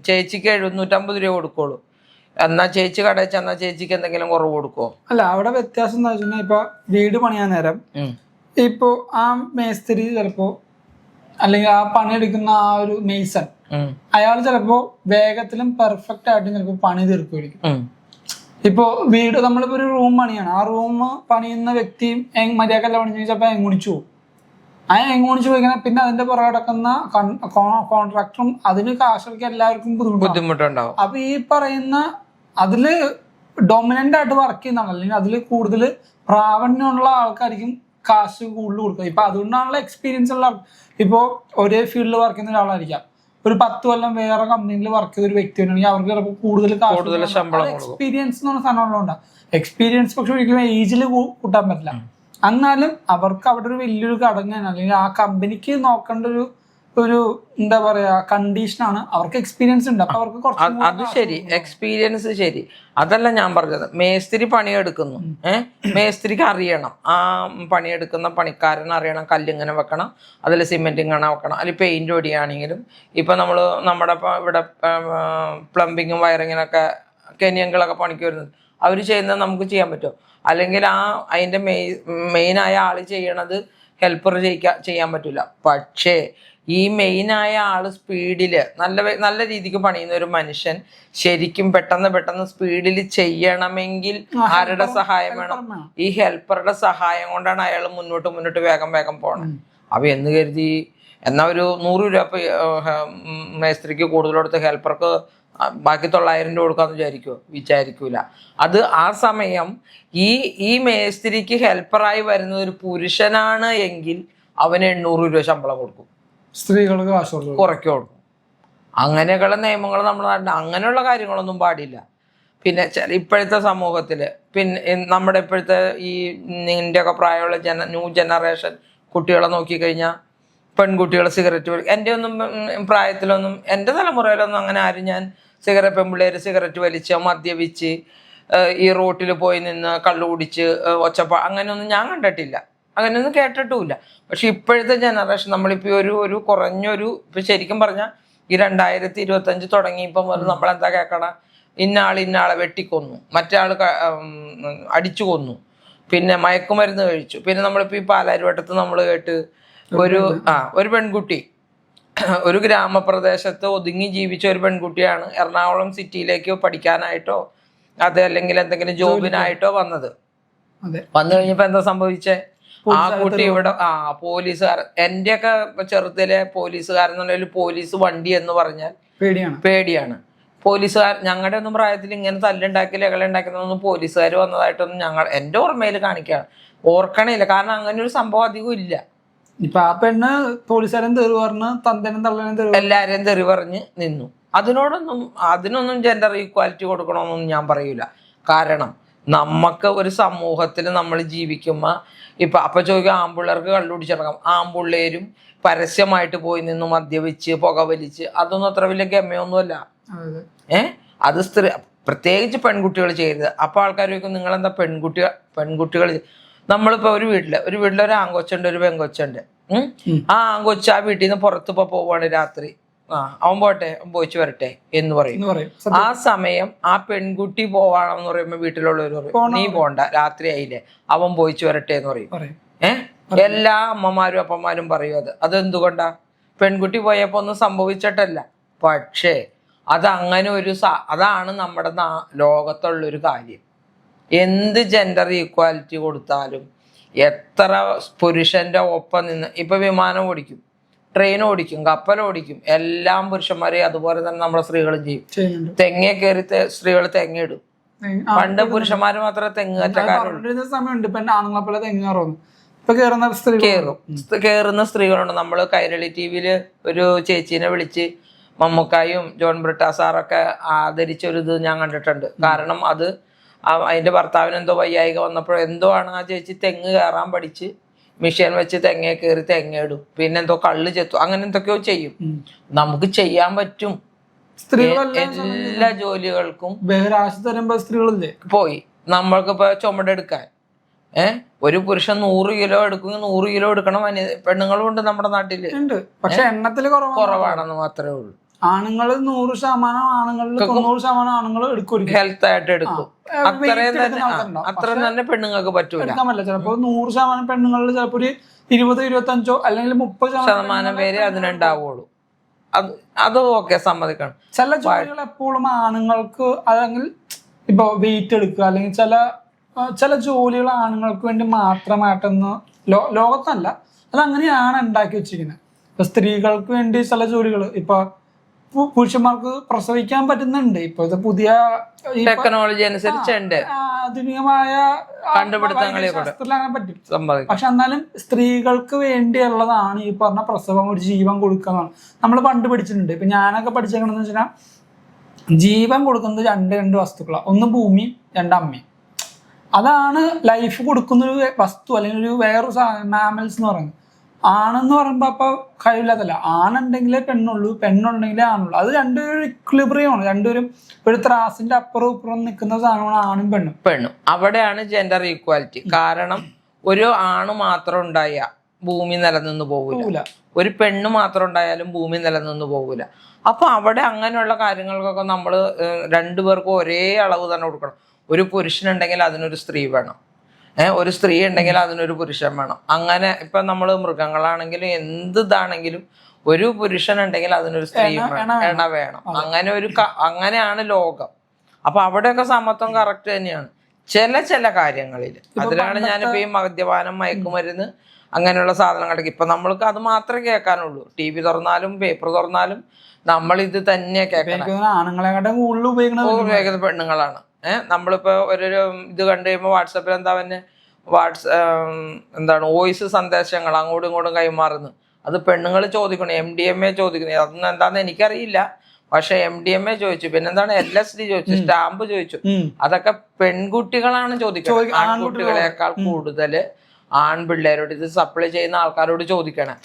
ചേച്ചിക്ക് 750 രൂപ കൊടുക്കുള്ളൂ. എന്നാ ചേച്ചി കടയിൽ ചെന്നാൽ ചേച്ചിക്ക് എന്തെങ്കിലും കുറവ് കൊടുക്കുമോ? അല്ല, അവിടെ വ്യത്യാസം എന്താ വെച്ചാൽ ഇപ്പൊ വീട് പണിയാൻ നേരം ഇപ്പോ ആ മേസ്തിരി ചിലപ്പോ, അല്ലെങ്കിൽ ആ പണിയെടുക്കുന്ന ആ ഒരു മേസൺ, അയാൾ ചിലപ്പോ വേഗത്തിലും പെർഫെക്റ്റ് ആയിട്ടും ചിലപ്പോ പണി തീർക്കുമായിരിക്കും. ഇപ്പോ വീട് നമ്മളിപ്പോ ഒരു റൂം പണിയാണ്, ആ റൂം പണിയുന്ന വ്യക്തിയും മര്യാദക്കല്ല പണി ചിലപ്പോ എങ്ങുണിച്ചു പോകും. ആ എങ്ങുണിച്ചു പോയിക്കഴിഞ്ഞാൽ പിന്നെ അതിന്റെ പുറകെ കിടക്കുന്ന കോൺട്രാക്ടറും അതിന് കാശൊക്കെ എല്ലാവർക്കും ബുദ്ധിമുട്ടുണ്ടാവും. അപ്പൊ ഈ പറയുന്ന അതില് ഡൊമിനന്റ് ആയിട്ട് വർക്ക് ചെയ്യുന്നതാണ്, അല്ലെങ്കിൽ അതിൽ കൂടുതൽ പ്രാവീണ്യമുള്ള ആൾക്കാർക്കും കാശ് കൂടുതൽ കൊടുക്കുക. ഇപ്പൊ അതുകൊണ്ടാണല്ലോ എക്സ്പീരിയൻസ് ഉള്ള ഇപ്പോ ഒരേ ഫീൽഡിൽ വർക്ക് ചെയ്യുന്ന ഒരാളായിരിക്കാം, ഒരു 10 കൊല്ലം വേറെ കമ്പനിയിൽ വർക്ക് ചെയ്ത ഒരു വ്യക്തി ഉണ്ടെങ്കിൽ അവർക്ക് ചിലപ്പോൾ കൂടുതൽ ശമ്പളം. എക്സ്പീരിയൻസ് എന്ന് പറഞ്ഞ സാധനങ്ങളുണ്ട്. എക്സ്പീരിയൻസ് പക്ഷെ ഒരിക്കലും ഏജിൽ കൂട്ടാൻ പറ്റില്ല. എന്നാലും അവർക്ക് അവിടെ ഒരു വലിയൊരു ഘടകമാണ്, അല്ലെങ്കിൽ ആ കമ്പനിക്ക് നോക്കേണ്ട ഒരു എന്താ പറയാ കണ്ടീഷനാണ്. അവർക്ക് എക്സ്പീരിയൻസ് ഉണ്ട്, അപ്പൊ അവർക്ക് കുറച്ച് അത് ശരി, എക്സ്പീരിയൻസ് ശരി. അതല്ല ഞാൻ പറഞ്ഞത്. മേസ്തിരി പണിയെടുക്കുന്നു, മേസ്തിരിക്ക് അറിയണം, ആ പണിയെടുക്കുന്ന പണിക്കാരൻ അറിയണം കല്ലിങ്ങനെ വെക്കണം, അതിൽ സിമെന്റ് ഇങ്ങനെ വെക്കണം, അതിൽ പെയിന്റ് ഒടിയാണെങ്കിലും. ഇപ്പൊ നമ്മുടെ ഇവിടെ പ്ലംബിങ്ങും വയറിങ്ങിനൊക്കെ കെനിയങ്ങളൊക്കെ പണിക്ക് വരുന്നത്, അവർ ചെയ്യുന്നത് നമുക്ക് ചെയ്യാൻ പറ്റുമോ? അല്ലെങ്കിൽ അതിൻ്റെ മെയിനായ ആൾ ചെയ്യണത് ഹെൽപ്പർ ചെയ്യാൻ പറ്റില്ല. പക്ഷേ ഈ മെയിനായ ആൾ സ്പീഡിൽ നല്ല രീതിക്ക് പണിയുന്ന ഒരു മനുഷ്യൻ ശരിക്കും പെട്ടെന്ന് സ്പീഡിൽ ചെയ്യണമെങ്കിൽ ആരുടെ സഹായം വേണം? ഈ ഹെൽപ്പറുടെ സഹായം കൊണ്ടാണ് അയാൾ മുന്നോട്ട് വേഗം പോകണം. അപ്പൊ എന്ന് കരുതി എന്നാ ഒരു 100 രൂപ മേസ്ത്രിക്ക് കൂടുതൽ കൊടുത്ത് ഹെൽപ്പർക്ക് ബാക്കി 900 രൂപ കൊടുക്കാന്ന് വിചാരിക്കൂല. അത് ആ സമയം ഈ മേസ്ത്രിക്ക് ഹെൽപ്പറായി വരുന്ന ഒരു പുരുഷനാണ് എങ്കിൽ അവന് 800 രൂപ ശമ്പളം കൊടുക്കും, സ്ത്രീകൾക്ക് കുറയ്ക്ക് കൊടുക്കും. അങ്ങനെയൊക്കെയുള്ള നിയമങ്ങൾ നമ്മുടെ നാട്ടിൽ അങ്ങനെയുള്ള കാര്യങ്ങളൊന്നും പാടില്ല. പിന്നെ ഇപ്പോഴത്തെ സമൂഹത്തിൽ പിന്നെ നമ്മുടെ ഇപ്പോഴത്തെ ഈ നിൻ്റെയൊക്കെ പ്രായമുള്ള ന്യൂ ജനറേഷൻ കുട്ടികളെ നോക്കിക്കഴിഞ്ഞാൽ പെൺകുട്ടികൾ സിഗരറ്റ് എൻ്റെ ഒന്നും പ്രായത്തിലൊന്നും എൻ്റെ തലമുറയിലൊന്നും അങ്ങനെ ആരും ഞാൻ പെൺപിള്ളേർ സിഗരറ്റ് വലിച്ച് മദ്യപിച്ച് ഈ റോട്ടിൽ പോയി നിന്ന് കള്ളു കുടിച്ച് അങ്ങനെയൊന്നും ഞാൻ കണ്ടിട്ടില്ല, അങ്ങനെയൊന്നും കേട്ടിട്ടുമില്ല. പക്ഷെ ഇപ്പോഴത്തെ ജനറേഷൻ നമ്മളിപ്പോൾ ഒരു കുറഞ്ഞൊരു ഇപ്പം ശരിക്കും പറഞ്ഞാൽ ഈ 2025 തുടങ്ങിയപ്പം നമ്മളെന്താ കേൾക്കണം? ഇന്നാളെ വെട്ടിക്കൊന്നു, മറ്റേ ആൾ അടിച്ചു കൊന്നു, പിന്നെ മയക്കുമരുന്ന് കഴിച്ചു. പിന്നെ നമ്മളിപ്പോൾ ഈ പാലാരിവട്ടത്ത് നമ്മൾ കേട്ട് ഒരു പെൺകുട്ടി ഒരു ഗ്രാമപ്രദേശത്ത് ഒതുങ്ങി ജീവിച്ച ഒരു പെൺകുട്ടിയാണ് എറണാകുളം സിറ്റിയിലേക്ക് പഠിക്കാനായിട്ടോ അല്ലെങ്കിൽ എന്തെങ്കിലും ജോബിനായിട്ടോ വന്നത്. വന്നു കഴിഞ്ഞപ്പോ എന്താ സംഭവിച്ചേ? ആ കുട്ടി ഇവിടെ പോലീസുകാരൻ, എന്റെയൊക്കെ ചെറുതിലെ പോലീസുകാരെന്നുണ്ടെങ്കിൽ പോലീസ് വണ്ടി എന്ന് പറഞ്ഞാൽ പേടിയാണ്. പോലീസുകാർ ഞങ്ങളുടെ ഒന്നും പ്രായത്തിൽ ഇങ്ങനെ തല്ലുണ്ടാക്കി ലഹളയുണ്ടാക്കുന്നൊന്നും പോലീസുകാർ വന്നതായിട്ടൊന്നും എൻ്റെ ഓർമ്മയിൽ ഓർക്കണില്ല. കാരണം അങ്ങനെ ഒരു സംഭവം അധികം ഇല്ല. ഇപ്പൊ ആ പെണ്ണ് പോലീസുകാരൻ തെറി പറഞ്ഞ് തന്തനും തള്ളനും എല്ലാരെയും തെറി പറഞ്ഞ് നിന്നു. അതിനൊന്നും ജെൻഡർ ഈക്വാലിറ്റി കൊടുക്കണമെന്നൊന്നും ഞാൻ പറയൂല. കാരണം നമുക്ക് ഒരു സമൂഹത്തിൽ നമ്മൾ ജീവിക്കുമ്പോൾ അപ്പൊ ചോദിക്കുക ആമ്പിള്ളേർക്ക് കള്ളുപിടിച്ചിറങ്ങാം. ആമ്പിള്ളേരും പരസ്യമായിട്ട് പോയി നിന്ന് മദ്യപിച്ച് പുകവലിച്ച് അതൊന്നും അത്ര വലിയ ഗമയൊന്നുമല്ല. അത് പ്രത്യേകിച്ച് പെൺകുട്ടികൾ ചെയ്യരുത്. അപ്പൊ ആൾക്കാർ ചോദിക്കും നിങ്ങളെന്താ പെൺകുട്ടികൾ നമ്മളിപ്പോ ഒരു വീട്ടിലൊരു ആങ്കൊച്ചുണ്ട്, ഒരു പെങ്കൊച്ചുണ്ട്. ആ ആങ്കൊച്ച് ആ വീട്ടിൽ നിന്ന് പുറത്ത് പോവാണ് രാത്രി, അവൻ പോട്ടെ, അവൻ പോയിച്ചു വരട്ടെ എന്ന് പറയും. ആ സമയം ആ പെൺകുട്ടി പോവാണെന്ന് പറയുമ്പോ വീട്ടിലുള്ളവർ പറയും നീ പോണ്ട, രാത്രി ആയില്ലേ, അവൻ പോയിച്ചു വരട്ടെ എന്ന് പറയും. എല്ലാ അമ്മമാരും അപ്പന്മാരും പറയും. അതെന്തുകൊണ്ടാ? പെൺകുട്ടി പോയപ്പോ ഒന്നും സംഭവിച്ചിട്ടല്ല. പക്ഷേ അതങ്ങനെ അതാണ് നമ്മുടെ ലോകത്തുള്ളൊരു കാര്യം. എന്ത് ജെൻഡർ ഈക്വാലിറ്റി കൊടുത്താലും എത്ര പുരുഷന്റെ ഒപ്പം നിന്ന് ഇപ്പൊ വിമാനം ഓടിക്കും, ട്രെയിൻ ഓടിക്കും, കപ്പൽ ഓടിക്കും, എല്ലാം പുരുഷന്മാരെ അതുപോലെ തന്നെ നമ്മുടെ സ്ത്രീകളും ചെയ്യും. തെങ്ങേ കയറി സ്ത്രീകൾ തെങ്ങിടും. പണ്ട് പുരുഷന്മാര് മാത്രമേ തെങ്ങ് കയറുന്ന സ്ത്രീകളുണ്ട്. നമ്മള് കൈരളി ടിവിയില് ഒരു ചേച്ചീനെ വിളിച്ച് മമ്മൂക്കായും ജോൺ ബ്രിട്ടാ സാറൊക്കെ ആദരിച്ചൊരിത് ഞാൻ കണ്ടിട്ടുണ്ട്. കാരണം അതിന്റെ ഭർത്താവിന് എന്തോ വയ്യായിക വന്നപ്പോൾ എന്തോ ആണ് ആ ചേച്ചി തെങ്ങ് കയറാൻ പഠിച്ച് മിഷീൻ വെച്ച് തെങ്ങേ കയറി തെങ്ങയിടും, പിന്നെ എന്തോ കള്ള് ചെത്തും, അങ്ങനെ എന്തൊക്കെയോ ചെയ്യും. നമുക്ക് ചെയ്യാൻ പറ്റും. എല്ലാ ജോലികൾക്കും സ്ത്രീകളില്ലേ പോയി നമ്മൾക്കിപ്പോ ചുമടെടുക്കാൻ ഒരു പുരുഷൻ 100 കിലോ എടുക്കുമെങ്കിൽ 100 കിലോ എടുക്കണം പെണ്ണുങ്ങളും ഉണ്ട് നമ്മുടെ നാട്ടില്. പക്ഷെ എണ്ണത്തിൽ കുറവാണെന്ന് മാത്രമേ ഉള്ളൂ. ആണുങ്ങൾ 100% ആണുങ്ങളിൽ 90% ആണുങ്ങൾ എടുക്കും, ഹെൽത്ത് ആയിട്ട് എടുക്കും. അത്രയും തന്നെ പെണ്ണുങ്ങൾക്ക് പറ്റൂല. ചിലപ്പോ 100% പെണ്ണുങ്ങളിൽ ചിലപ്പോ ഒരു 20-25 അല്ലെങ്കിൽ 30% പേര് അതിനുണ്ടാവുള്ളൂ. അത് ഓക്കെ, സമ്മതിക്കണം. ചില ജോലികൾ എപ്പോഴും ആണുങ്ങൾക്ക്, അല്ലെങ്കിൽ ഇപ്പൊ വെയിറ്റ് എടുക്കുക, അല്ലെങ്കിൽ ചില ജോലികൾ ആണുങ്ങൾക്ക് വേണ്ടി മാത്രമായിട്ടൊന്ന് ലോകത്തല്ല, അതങ്ങനെയാണ് ഉണ്ടാക്കി വെച്ചിരിക്കുന്നത്. ഇപ്പൊ സ്ത്രീകൾക്ക് വേണ്ടി ചില ജോലികൾ ഇപ്പൊ പുരുഷന്മാർക്ക് പ്രസവിക്കാൻ പറ്റുന്നുണ്ട്. ഇപ്പോഴത്തെ പുതിയ ടെക്നോളജി അനുസരിച്ചുണ്ട്, ആധുനികമായ കണ്ടുപിടുത്തങ്ങളെ അങ്ങനെ പറ്റും. പക്ഷെ എന്നാലും സ്ത്രീകൾക്ക് വേണ്ടിയുള്ളതാണ് ഈ പറഞ്ഞ പ്രസവം, ഒരു ജീവൻ കൊടുക്കുന്നതാണ്. നമ്മൾ പണ്ട് പഠിച്ചിട്ടുണ്ട്. ഇപ്പൊ ഞാനൊക്കെ പഠിച്ചേക്കണെന്ന് വെച്ചാൽ ജീവൻ കൊടുക്കുന്നത് രണ്ട് വസ്തുക്കളാണ്. ഒന്ന് ഭൂമി, രണ്ട് അമ്മയും. അതാണ് ലൈഫ് കൊടുക്കുന്ന ഒരു വസ്തു, അല്ലെങ്കിൽ ഒരു വേറൊരു മാമൽസ് എന്ന് പറയുന്നത്. ആണെന്ന് പറയുമ്പോ അപ്പൊ കഴിവില്ലാത്തല്ല. ആണുണ്ടെങ്കിലേ പെണ്ണുള്ളൂ, പെണ്ണുണ്ടെങ്കിലേ ആണുള്ളൂ. അത് രണ്ടുപേരും ഇക്വിലിബ്രിയമാണ്. രണ്ടുപേരും ഒരു ത്രാസിന്റെ അപ്പുറം ഇപ്പുറം നിൽക്കുന്ന സാധനമാണ് ആണും പെണ്ണും. അവിടെയാണ് ജെൻഡർ ഈക്വാലിറ്റി. കാരണം ഒരു ആണ് മാത്രം ഉണ്ടായ ഭൂമി നിലനിന്ന് പോകൂല, ഒരു പെണ്ണ് മാത്രം ഉണ്ടായാലും ഭൂമി നിലനിന്ന് പോകൂല. അപ്പൊ അവിടെ അങ്ങനെയുള്ള കാര്യങ്ങൾക്കൊക്കെ നമ്മൾ രണ്ടുപേർക്കും ഒരേ അളവ് തന്നെ കൊടുക്കണം. ഒരു പുരുഷനുണ്ടെങ്കിൽ അതിനൊരു സ്ത്രീ വേണം, ഒരു സ്ത്രീ ഉണ്ടെങ്കിൽ അതിനൊരു പുരുഷൻ വേണം. അങ്ങനെ ഇപ്പൊ നമ്മൾ മൃഗങ്ങളാണെങ്കിലും എന്ത് ഇതാണെങ്കിലും ഒരു പുരുഷനുണ്ടെങ്കിൽ അതിനൊരു സ്ത്രീ എണ വേണം. അങ്ങനെയാണ് ലോകം. അപ്പൊ അവിടെയൊക്കെ സമത്വം കറക്റ്റ് തന്നെയാണ് ചില കാര്യങ്ങളിൽ. അതിലാണ് ഞാനിപ്പോ ഈ മദ്യപാനം, മയക്കുമരുന്ന് അങ്ങനെയുള്ള സാധനങ്ങളൊക്കെ ഇപ്പൊ നമ്മൾക്ക് അത് മാത്രമേ കേൾക്കാനുള്ളൂ. TV തുറന്നാലും പേപ്പർ തുറന്നാലും നമ്മൾ ഇത് തന്നെ കേൾക്കണം. ആണുങ്ങളെക്കാട്ടും കൂടുതൽ ഉപയോഗിക്കുന്നത് പെണ്ണുങ്ങളാണ്. നമ്മളിപ്പോ ഒരു ഇത് കണ്ടു കഴിയുമ്പോൾ വാട്സാപ്പിൽ എന്താണ് വോയിസ് സന്ദേശങ്ങൾ അങ്ങോട്ടും ഇങ്ങോട്ടും കൈമാറുന്നു. അത് പെണ്ണുങ്ങൾ ചോദിക്കണം, MDMA ചോദിക്കുന്നത്. അതൊന്നും എന്താന്ന് എനിക്കറിയില്ല, പക്ഷെ MDMA ചോദിച്ചു, പിന്നെന്താണ് LSD ചോദിച്ചു, സ്റ്റാമ്പ് ചോദിച്ചു. അതൊക്കെ പെൺകുട്ടികളാണ് ചോദിക്കുന്നത്. ആൺകുട്ടികളെക്കാൾ കൂടുതൽ ആൺപിള്ളേരോട് ഇത് സപ്ലൈ ചെയ്യുന്ന ആൾക്കാരോട് ചോദിക്കണം.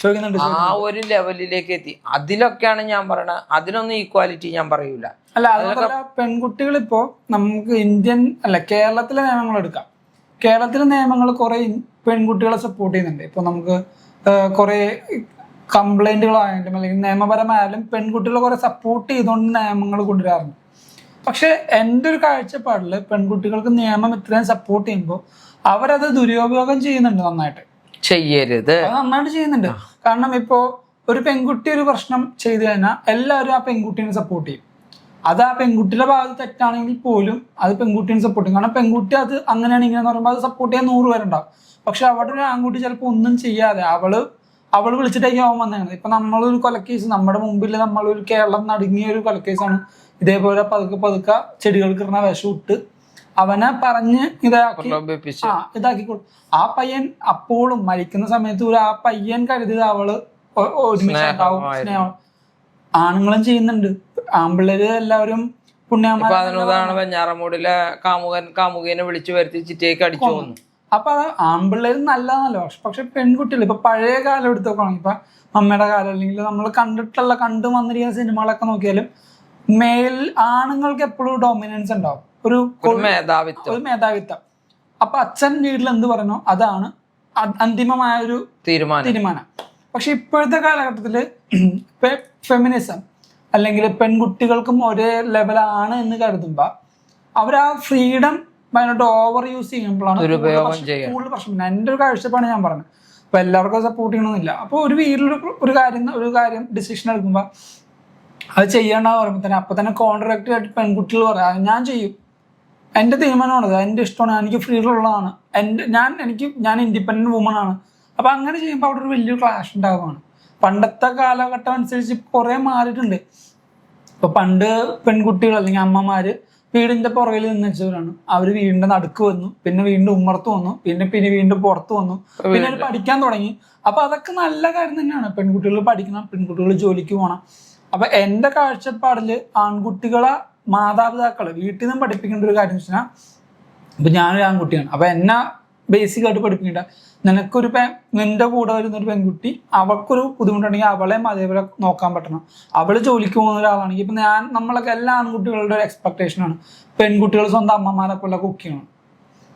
ആ ഒരു ലെവലിലേക്ക് എത്തി. അതിലൊക്കെയാണ് ഞാൻ പറയണത്. അതിനൊന്നും ഈക്വാലിറ്റി ഞാൻ പറയൂല. അല്ല, അതുപോലെ പെൺകുട്ടികൾ ഇപ്പോ നമുക്ക് കേരളത്തിലെ നിയമങ്ങൾ എടുക്കാം. കേരളത്തിലെ നിയമങ്ങൾ കുറെ പെൺകുട്ടികളെ സപ്പോർട്ട് ചെയ്യുന്നുണ്ട്. ഇപ്പൊ നമുക്ക് കുറെ കംപ്ലൈന്റുകളായാലും അല്ലെങ്കിൽ നിയമപരമായാലും പെൺകുട്ടികളെ കുറെ സപ്പോർട്ട് ചെയ്തുകൊണ്ട് നിയമങ്ങൾ കൊണ്ടുവരാറുണ്ട്. പക്ഷെ എൻ്റെ ഒരു കാഴ്ചപ്പാടില് പെൺകുട്ടികൾക്ക് നിയമം ഇത്രയും സപ്പോർട്ട് ചെയ്യുമ്പോൾ അവരത് ദുരുപയോഗം ചെയ്യുന്നുണ്ട്. നന്നായിട്ട് ചെയ്യരുത്, അത് നന്നായിട്ട് ചെയ്യുന്നുണ്ട്. കാരണം ഇപ്പോ ഒരു പെൺകുട്ടി ഒരു പ്രശ്നം ചെയ്തു കഴിഞ്ഞാൽ എല്ലാവരും ആ പെൺകുട്ടീനെ സപ്പോർട്ട് ചെയ്യും. അത് ആ പെൺകുട്ടിയുടെ ഭാഗത്ത് തെറ്റാണെങ്കിൽ പോലും അത് പെൺകുട്ടീനെ സപ്പോർട്ട് ചെയ്യും. കാരണം പെൺകുട്ടി അത് അങ്ങനെയാണ് ഇങ്ങനെയെന്ന് പറയുമ്പോൾ അത് സപ്പോർട്ട് ചെയ്യാൻ 100 പേരുണ്ടാവും. പക്ഷെ അവിടെ ഒരു ആൺകുട്ടി ചിലപ്പോൾ ഒന്നും ചെയ്യാതെ അവള് വിളിച്ചിട്ടേക്ക് അവൻ വന്നതാണ്. ഇപ്പൊ നമ്മളൊരു കൊലക്കേസ് നമ്മുടെ മുമ്പിൽ നമ്മളൊരു കേരളം നടുങ്ങിയ ഒരു കൊലക്കേസാണ്. ഇതേപോലെ പതുക്കെ ചെടികൾക്ക് ഇടുന്ന വിഷം ഇട്ട് അവനെ പറഞ്ഞ് ഇതാക്കിക്കോളും. ആ പയ്യൻ അപ്പോഴും മരിക്കുന്ന സമയത്ത് ആ പയ്യൻ കരുതിയത് അവള് ഒരുമിച്ചുണ്ടാവും, സ്നേഹം. ആണുങ്ങളും ചെയ്യുന്നുണ്ട്, ആൺപിള്ളേര് എല്ലാവരും പുണ്യമാണ്. വെഞ്ഞാറമൂടിലെ കാമുകനെ വിളിച്ചു വരുത്തി ചിറ്റേക്ക് അടിച്ചു വന്നു. അപ്പൊ അത് ആൺപിള്ളേര് നല്ലതാണല്ലോ. പക്ഷെ പെൺകുട്ടികൾ ഇപ്പൊ പഴയ കാലം എടുത്തോക്കണം, ഇപ്പൊ അമ്മയുടെ കാലം അല്ലെങ്കിൽ നമ്മൾ കണ്ടു വന്നിരിക്കുന്ന സിനിമകളൊക്കെ നോക്കിയാലും ആണുങ്ങൾക്ക് എപ്പോഴും ഡോമിനൻസ് ഉണ്ടാവും, ഒരു മേധാവിത്വം. അപ്പൊ അച്ഛൻ വീട്ടിൽ എന്ത് പറഞ്ഞോ അതാണ് അന്തിമമായ ഒരു തീരുമാനം. പക്ഷെ ഇപ്പോഴത്തെ കാലഘട്ടത്തില് ഫെമിനിസം അല്ലെങ്കിൽ പെൺകുട്ടികൾക്കും ഒരേ ലെവലാണ് എന്ന് കരുതുമ്പോ അവരാ ഫ്രീഡം ഭയങ്കര ഓവർ യൂസ് ചെയ്യുമ്പോഴാണ് കൂടുതൽ പ്രശ്നം. എൻ്റെ ഒരു കാഴ്ചപ്പാട് ഞാൻ പറഞ്ഞത്. അപ്പൊ എല്ലാവർക്കും സപ്പോർട്ട് ചെയ്യണമെന്നില്ല. അപ്പൊ ഒരു വീട്ടിലൊരു ഒരു കാര്യം ഡിസിഷൻ എടുക്കുമ്പോ അത് ചെയ്യണമെന്ന് പറയുമ്പോൾ തന്നെ അപ്പൊ തന്നെ കോൺട്രാക്ട് ആയിട്ട് പെൺകുട്ടികൾ പറയാം ഞാൻ ചെയ്യും, എൻ്റെ തീരുമാനമാണത്, എൻ്റെ ഇഷ്ടമാണ്, എനിക്ക് ഫ്രീഡം ഉള്ളതാണ്, ഞാൻ ഇൻഡിപെൻഡന്റ് വുമൺ ആണ്. അപ്പൊ അങ്ങനെ ചെയ്യുമ്പോൾ അവിടെ ഒരു വലിയൊരു ക്ലാഷ് ഉണ്ടാകുകയാണ്. പണ്ടത്തെ കാലഘട്ടം അനുസരിച്ച് കുറെ മാറിയിട്ടുണ്ട്. ഇപ്പൊ പണ്ട് പെൺകുട്ടികൾ അല്ലെങ്കിൽ അമ്മമാര് വീടിന്റെ പുറകിൽ നിന്ന് വെച്ചവരാണ്. അവര് വീടിന്റെ നടുക്ക് വന്നു, പിന്നെ വീണ്ടും ഉമ്മർത്ത് വന്നു, പിന്നെ വീണ്ടും പുറത്ത് വന്നു, പിന്നെ അവർ പഠിക്കാൻ തുടങ്ങി. അപ്പൊ അതൊക്കെ നല്ല കാര്യം തന്നെയാണ്. പെൺകുട്ടികൾ പഠിക്കണം, പെൺകുട്ടികൾ ജോലിക്ക് പോകണം. അപ്പൊ എന്റെ കാഴ്ചപ്പാടില് ആൺകുട്ടികളെ മാതാപിതാക്കള് വീട്ടിൽ നിന്നും പഠിപ്പിക്കേണ്ട ഒരു കാര്യം വെച്ചാൽ, ഇപ്പൊ ഞാനൊരു ആൺകുട്ടിയാണ്, അപ്പൊ എന്നെ ബേസിക് ആയിട്ട് പഠിപ്പിക്കേണ്ട, നിന്റെ കൂടെ വരുന്നൊരു പെൺകുട്ടി അവൾക്കൊരു ബുദ്ധിമുട്ടുണ്ടെങ്കിൽ അവളെയും അതേപോലെ നോക്കാൻ പറ്റണം. അവള് ജോലിക്ക് പോകുന്ന ഒരാളാണെങ്കിൽ ഇപ്പൊ നമ്മളൊക്കെ എല്ലാ ആൺകുട്ടികളുടെ ഒരു എക്സ്പെക്ടേഷനാണ് പെൺകുട്ടികൾ സ്വന്തം അമ്മമാരെ പോലെ കുക്ക് ചെയ്യണം.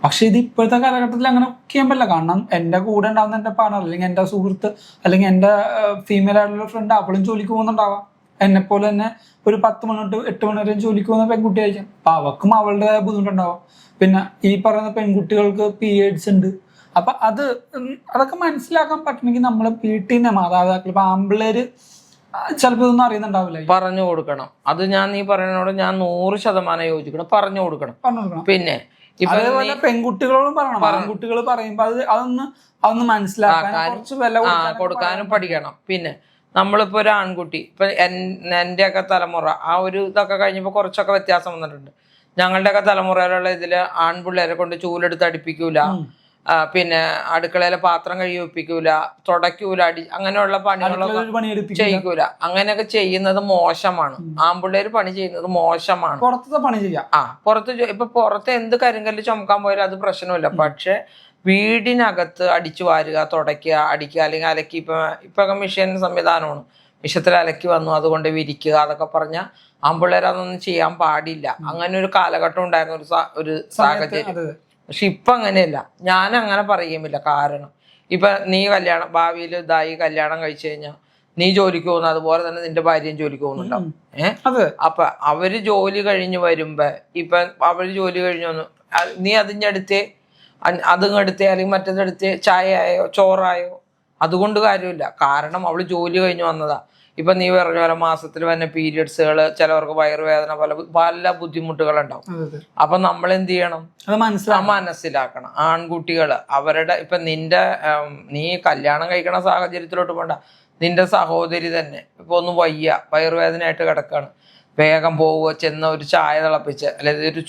പക്ഷെ ഇത് ഇപ്പോഴത്തെ കാലഘട്ടത്തിൽ അങ്ങനെ കുക്ക് ചെയ്യാൻ പറ്റില്ല. കാരണം എൻ്റെ കൂടെ ഉണ്ടാകുന്ന എൻ്റെ പാർട്ണർ അല്ലെങ്കിൽ എൻ്റെ സുഹൃത്ത് അല്ലെങ്കിൽ എൻ്റെ ഫീമെയിൽ ആയിട്ടുള്ള ഫ്രണ്ട് അവളും ജോലിക്ക് പോകുന്നുണ്ടാവാം. എന്നെപ്പോലെ തന്നെ ഒരു 10 മണി തൊട്ട് 8 മണി വരെ ജോലിക്ക് പോകുന്ന പെൺകുട്ടി ആയിരിക്കും. അപ്പൊ അവക്കും അവളുടേതായ ബുദ്ധിമുട്ടുണ്ടാവാം. പിന്നെ ഈ പറയുന്ന പെൺകുട്ടികൾക്ക് പീരിയഡ്സ് ഉണ്ട്. അപ്പൊ അതൊക്കെ മനസ്സിലാക്കാൻ പറ്റണമെങ്കിൽ നമ്മൾ വീട്ടിൽ നിന്ന് മാതാപിതാക്കൾ, ഇപ്പൊ ആമ്പിള്ളേര് ചിലപ്പോ ഇതൊന്നും അറിയുന്നുണ്ടാവില്ല, പറഞ്ഞു കൊടുക്കണം. അത് നീ പറയുന്നതിനോട് ഞാൻ 100% യോജിക്കണം. പറഞ്ഞു കൊടുക്കണം. പിന്നെ അതേപോലെ പെൺകുട്ടികളോടും പറയണം. ആൺകുട്ടികൾ പറയുമ്പോ അതൊന്ന് മനസ്സിലാക്കാൻ കുറച്ച് വില കൊടുക്കാനും പഠിക്കണം. പിന്നെ നമ്മളിപ്പോ ഒരു ആൺകുട്ടി, ഇപ്പൊ എന്റെയൊക്കെ തലമുറ ആ ഒരു ഇതൊക്കെ കഴിഞ്ഞപ്പോ കുറച്ചൊക്കെ വ്യത്യാസം വന്നിട്ടുണ്ട്. ഞങ്ങളുടെയൊക്കെ തലമുറയിലുള്ള ഇതില് ആൺപിള്ളേരെ കൊണ്ട് ചൂലെടുത്ത് അടുപ്പിക്കൂല, പിന്നെ അടുക്കളയിലെ പാത്രം കഴുകി വെപ്പിക്കൂല, തുടയ്ക്കൂല, അങ്ങനെയുള്ള പണികളൊക്കെ ചെയ്യിക്കൂല. അങ്ങനെയൊക്കെ ചെയ്യുന്നത് മോശമാണ്. ആൺപിള്ളേര് പണി ചെയ്യുന്നത് മോശമാണ്. പുറത്തെ പണി ചെയ്യാം. പുറത്ത് എന്ത് കരിങ്കല്ല് ചുമക്കാൻ പോയാലും അത് പ്രശ്നമില്ല. പക്ഷെ വീടിനകത്ത് അടിച്ചു വാരുക, തുടയ്ക്കുക, അടിക്കുക, അല്ലെങ്കിൽ അലക്കി, ഇപ്പൊ മെഷീൻ സംവിധാനമാണ്, മിഷത്തിൽ അലക്കി വന്നു അതുകൊണ്ട് വിരിക്കുക, അതൊക്കെ പറഞ്ഞാൽ ആൺപിള്ളേർ അതൊന്നും ചെയ്യാൻ പാടില്ല. അങ്ങനെ ഒരു കാലഘട്ടം ഉണ്ടായിരുന്ന ഒരു സാഹചര്യം. പക്ഷെ ഇപ്പൊ അങ്ങനെയല്ല. ഞാൻ അങ്ങനെ പറയുമില്ല. കാരണം ഇപ്പൊ നീ ഭാവിയിൽ കല്യാണം കഴിച്ചു കഴിഞ്ഞാൽ നീ ജോലിക്ക് പോകുന്നു, അതുപോലെ തന്നെ നിന്റെ ഭാര്യയും ജോലിക്ക് പോകുന്നുണ്ടാവും. അതെ. അപ്പൊ അവര് ജോലി കഴിഞ്ഞ് വരുമ്പോ ഇപ്പൊ അവര് ജോലി കഴിഞ്ഞു വന്നു, നീ അതിഞ്ഞടുത്തേ അതിങ്ങടുത്തേ അല്ലെങ്കിൽ മറ്റേതെടുത്തേ ചായയോ ചോറായോ, അതുകൊണ്ട് കാര്യമില്ല. കാരണം അവള് ജോലി കഴിഞ്ഞ് വന്നതാ. ഇപ്പൊ നീ പറഞ്ഞ പോലെ മാസത്തിൽ വന്ന പീരിയഡ്സുകൾ, ചിലവർക്ക് വയറുവേദന, പല ബുദ്ധിമുട്ടുകളുണ്ടാവും. അപ്പൊ നമ്മൾ എന്ത് ചെയ്യണം? മനസ്സിലാക്കണം. ആൺകുട്ടികള് അവരുടെ ഇപ്പൊ നീ കല്യാണം കഴിക്കണ സാഹചര്യത്തിലോട്ട് പോണ്ട. നിന്റെ സഹോദരി തന്നെ ഇപ്പൊ ഒന്ന് വയറുവേദനയായിട്ട് കിടക്കാണ്, വേഗം പോവുക, ചെന്ന ഒരു ചായ തിളപ്പിച്ച് അല്ലെങ്കിൽ ഒരു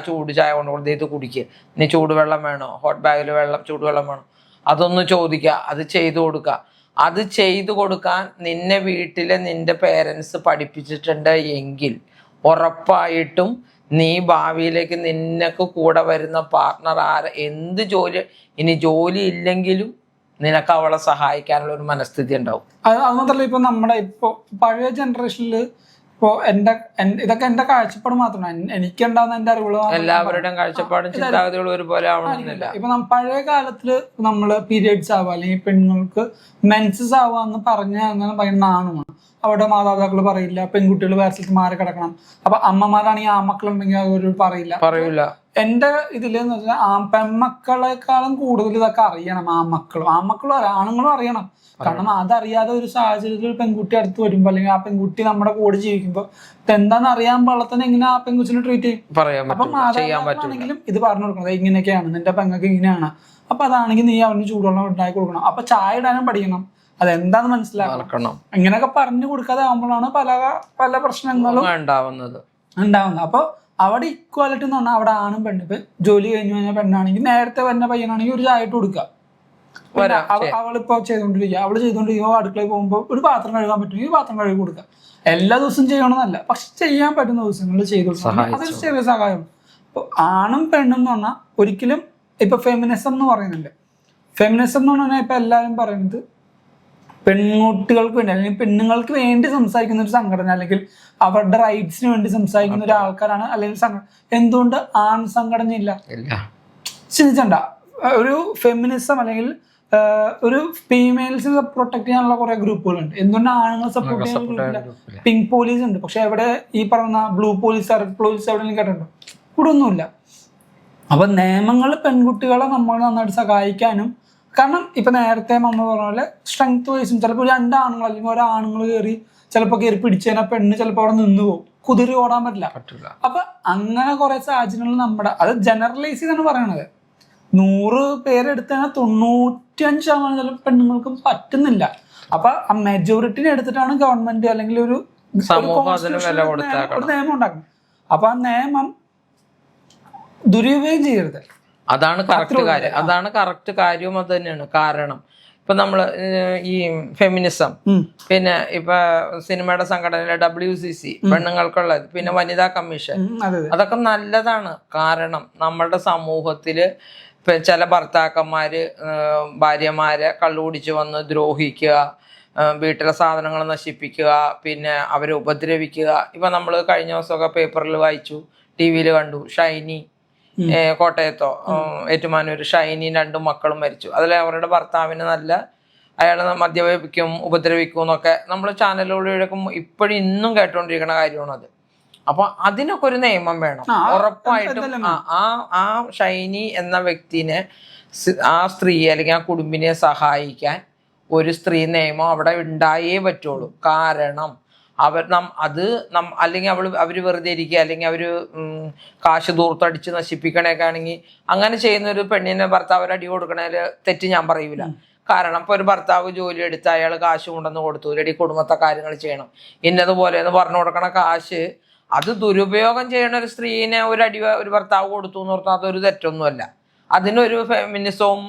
ചൂട് ചായ കൊണ്ടുകൊണ്ട് ഇത് കുടിക്കുക. നീ ചൂടുവെള്ളം വേണോ, ഹോട്ട് ബാഗിൽ ചൂടുവെള്ളം വേണോ, അതൊന്ന് ചോദിക്കുക, അത് ചെയ്തു കൊടുക്കുക. അത് ചെയ്തു കൊടുക്കാൻ നിന്നെ വീട്ടിലെ നിന്റെ പേരൻസ് പഠിപ്പിച്ചിട്ടുണ്ട് എങ്കിൽ ഉറപ്പായിട്ടും നീ ഭാവിയിലേക്ക് നിനക്ക് കൂടെ വരുന്ന പാർട്ട്ണർ എന്ത് ജോലി, ഇനി ജോലി ഇല്ലെങ്കിലും നിനക്ക് അവളെ സഹായിക്കാനുള്ള ഒരു മനസ്ഥിതി ഉണ്ടാവും. അത് മാത്രമല്ല, ഇപ്പൊ നമ്മുടെ ഇപ്പൊ പഴയ ജനറേഷനിൽ ഇപ്പോ ഇതൊക്കെ എന്റെ കാഴ്ചപ്പാട് മാത്രമാണ്, എനിക്കുണ്ടാവുന്ന എന്റെ അറിവുകൾ. എല്ലാവരുടെയും കാഴ്ചപ്പാടും ചിന്താഗതികളും ഒരുപോലെ ആവണമെന്നില്ല. ഇപ്പൊ പഴയ കാലത്തില് നമ്മള് പീരിയഡ്സ് ആവുക അല്ലെങ്കിൽ പെണ്ണുങ്ങൾക്ക് മെൻസസ് ആവുക എന്ന് അങ്ങനെ പറയുന്ന ആണുമാണ്. അവിടെ മാതാപിതാക്കൾ പറയില്ല, പെൺകുട്ടികൾ വേറെ സ്ഥലത്ത് മാറി കിടക്കണം. അപ്പൊ അമ്മമാരാണെങ്കിൽ ആമക്കളുണ്ടെങ്കിൽ അവർ പറയില്ല. എന്റെ ഇതിലെന്ന് വെച്ചാൽ പെൺമക്കളെക്കാളും കൂടുതൽ ഇതൊക്കെ അറിയണം ആൺമക്കളും ആണുങ്ങളും അറിയണം. കാരണം അതറിയാതെ ഒരു സാഹചര്യത്തിൽ പെൺകുട്ടി അടുത്ത് വരുമ്പോ അല്ലെങ്കിൽ ആ പെൺകുട്ടി നമ്മുടെ കൂടെ ജീവിക്കുമ്പോ എന്താന്ന് അറിയാൻ പാടത്തന്നെ എങ്ങനെ ആ പെൺകുച്ചിനെ ട്രീറ്റ് ചെയ്യും. അപ്പൊ മാതാപിതാക്കളാണെങ്കിലും ഇത് പറഞ്ഞു കൊടുക്കണം, ഇങ്ങനെയൊക്കെയാണ് നിന്റെ പെങ്ങൾക്ക് ഇങ്ങനെയാണ്. അപ്പൊ അതാണെങ്കിൽ നീ അവന് ചൂടുവെള്ളം ഉണ്ടാക്കി കൊടുക്കണം. അപ്പൊ ചായ ഇടാനും പഠിക്കണം, അതെന്താന്ന് മനസ്സിലാക്കണം. ഇങ്ങനെയൊക്കെ പറഞ്ഞു കൊടുക്കാതെ ആകുമ്പോഴാണ് പല പ്രശ്നങ്ങളും ഉണ്ടാവുന്നത്. അപ്പൊ അവിടെ ഇക്വാലിറ്റി എന്ന് പറഞ്ഞാൽ അവിടെ ആണും പെണ്ണും. ഇപ്പൊ ജോലി കഴിഞ്ഞു കഴിഞ്ഞാൽ പെണ്ണാണെങ്കിൽ നേരത്തെ വരുന്ന പയ്യനാണെങ്കിൽ ഒരു ചായ ഇട്ട് കൊടുക്കുക. അവളിപ്പോ ചെയ്തോണ്ടിരിക്കുമ്പോ അടുക്കളയിൽ പോകുമ്പോ ഒരു പാത്രം കഴുകാൻ പറ്റുമെങ്കിൽ പാത്രം കഴുകി കൊടുക്കുക. എല്ലാ ദിവസവും ചെയ്യണമെന്നല്ല, പക്ഷെ ചെയ്യാൻ പറ്റുന്ന ദിവസങ്ങളിൽ ചെയ്തു കൊടുക്കുക. അതൊരു ചെറിയ സഹായം. ഇപ്പൊ ആണും പെണ്ണും എന്ന് പറഞ്ഞാൽ ഒരിക്കലും ഇപ്പൊ ഫെമിനിസം എന്ന് പറയുന്നുണ്ട്. ഫെമിനിസം എന്ന് പറഞ്ഞാൽ ഇപ്പൊ എല്ലാവരും പറയുന്നത് പെൺകുട്ടികൾക്ക് വേണ്ടി അല്ലെങ്കിൽ പെണ്ണുങ്ങൾക്ക് വേണ്ടി സംസാരിക്കുന്ന ഒരു സംഘടന അല്ലെങ്കിൽ അവരുടെ റൈറ്റ്സിന് വേണ്ടി സംസാരിക്കുന്ന ഒരു ആൾക്കാരാണ് അല്ലെങ്കിൽ എന്തുകൊണ്ട് ആൺ സംഘടന ഇല്ല? ചിന്തിച്ചണ്ട. ഒരു ഫെമിനിസം അല്ലെങ്കിൽ ഒരു ഫീമെയിൽസിനെ പ്രൊട്ടക്ട് ചെയ്യാനുള്ള കുറെ ഗ്രൂപ്പുകളുണ്ട്. എന്തുകൊണ്ട് ആണുങ്ങളെ സപ്പോർട്ട് ചെയ്യുന്ന ഗ്രൂപ്പില്ല? പിങ്ക് പോലീസ് ഉണ്ട്, പക്ഷെ എവിടെ ഈ പറയുന്ന ബ്ലൂ പോലീസ്, റെഡ് പോലീസ് എവിടെയെങ്കിലും കേട്ടിട്ടുണ്ടോ? ഇവിടെ ഒന്നുമില്ല. അപ്പൊ നിയമങ്ങൾ പെൺകുട്ടികളെ നമ്മൾ നന്നായിട്ട് സഹായിക്കാനും, കാരണം ഇപ്പൊ നേരത്തെ നമ്മൾ പറഞ്ഞ പോലെ സ്ട്രെങ്ത് വൈസും ചിലപ്പോൾ രണ്ടാണുങ്ങൾ അല്ലെങ്കിൽ ഒരാണുങ്ങൾ കയറി ചിലപ്പോൾ കയറി പിടിച്ചതിനാ പെണ്ണ് ചിലപ്പോൾ അവിടെ നിന്ന് പോകും, കുതിരി ഓടാൻ പറ്റില്ല. അപ്പൊ അങ്ങനെ കുറെ സാഹചര്യങ്ങൾ നമ്മുടെ അത് ജനറലൈസ് ചെയ്താണ് പറയണത്. 100 പേരെടുത്താൽ 95% ചില പെണ്ണുങ്ങൾക്കും പറ്റുന്നില്ല. അപ്പൊ ആ മെജോറിറ്റിനെ എടുത്തിട്ടാണ് ഗവൺമെന്റ് അല്ലെങ്കിൽ ഒരു നിയമം ഉണ്ടാക്കുന്നത്. അപ്പൊ ആ നിയമം ദുരുപയോഗം ചെയ്യരുത്. അതാണ് കറക്റ്റ് കാര്യം. അത് തന്നെയാണ് കാരണം. ഇപ്പൊ നമ്മള് ഈ ഫെമിനിസം, പിന്നെ ഇപ്പൊ സിനിമയുടെ സംഘടന WCC പെണ്ണുങ്ങൾക്കുള്ളത്, പിന്നെ വനിതാ കമ്മീഷൻ, അതൊക്കെ നല്ലതാണ്. കാരണം നമ്മളുടെ സമൂഹത്തില് ചില ഭർത്താക്കന്മാര് ഭാര്യമാരെ കള്ളുകുടിച്ച് വന്ന് ദ്രോഹിക്കുക, വീട്ടിലെ സാധനങ്ങൾ നശിപ്പിക്കുക, പിന്നെ അവരെ ഉപദ്രവിക്കുക. ഇപ്പൊ നമ്മൾ കഴിഞ്ഞ ദിവസമൊക്കെ പേപ്പറിൽ വായിച്ചു, TV കണ്ടു, ഷൈനി കോട്ടയത്തോ ഏറ്റുമാനൂർ ഷൈനി 2 മക്കളും മരിച്ചു. അതിൽ അവരുടെ ഭർത്താവിന് അയാൾ മദ്യപിക്കും, ഉപദ്രവിക്കും എന്നൊക്കെ നമ്മൾ ചാനലുകളിലൊക്കെ ഇപ്പോഴും ഇന്നും കേട്ടോണ്ടിരിക്കുന്ന കാര്യമാണത്. അപ്പൊ അതിനൊക്കെ ഒരു നിയമം വേണം ഉറപ്പായിട്ടും. ആ ഷൈനി എന്ന വ്യക്തിനെ, ആ സ്ത്രീ അല്ലെങ്കിൽ ആ കുടുംബിനെ സഹായിക്കാൻ ഒരു സ്ത്രീ നിയമം അവിടെ ഉണ്ടായേ പറ്റുള്ളൂ. കാരണം അല്ലെങ്കിൽ അവര് വെറുതെ ഇരിക്കുക, അല്ലെങ്കിൽ അവര് കാശ് ദൂർത്തടിച്ച് നശിപ്പിക്കണൊക്കെ ആണെങ്കിൽ അങ്ങനെ ചെയ്യുന്ന ഒരു പെണ്ണിനെ ഭർത്താവ് അടി കൊടുക്കണതിൽ തെറ്റ് ഞാൻ പറയൂല. കാരണം ഇപ്പൊ ഒരു ഭർത്താവ് ജോലി എടുത്ത് അയാൾ കാശ് കൊണ്ടുവന്ന് കൊടുത്തു, ഇല്ലെങ്കിൽ കുടുംബത്തെ കാര്യങ്ങൾ ചെയ്യണം ഇന്നതുപോലെ എന്ന് പറഞ്ഞു കൊടുക്കണ കാശ് അത് ദുരുപയോഗം ചെയ്യണ ഒരു സ്ത്രീനെ ഒരു ഭർത്താവ് കൊടുത്തു എന്ന് പറഞ്ഞാൽ അതൊരു തെറ്റൊന്നുമല്ല. അതിനൊരു ഫെമിനിസവും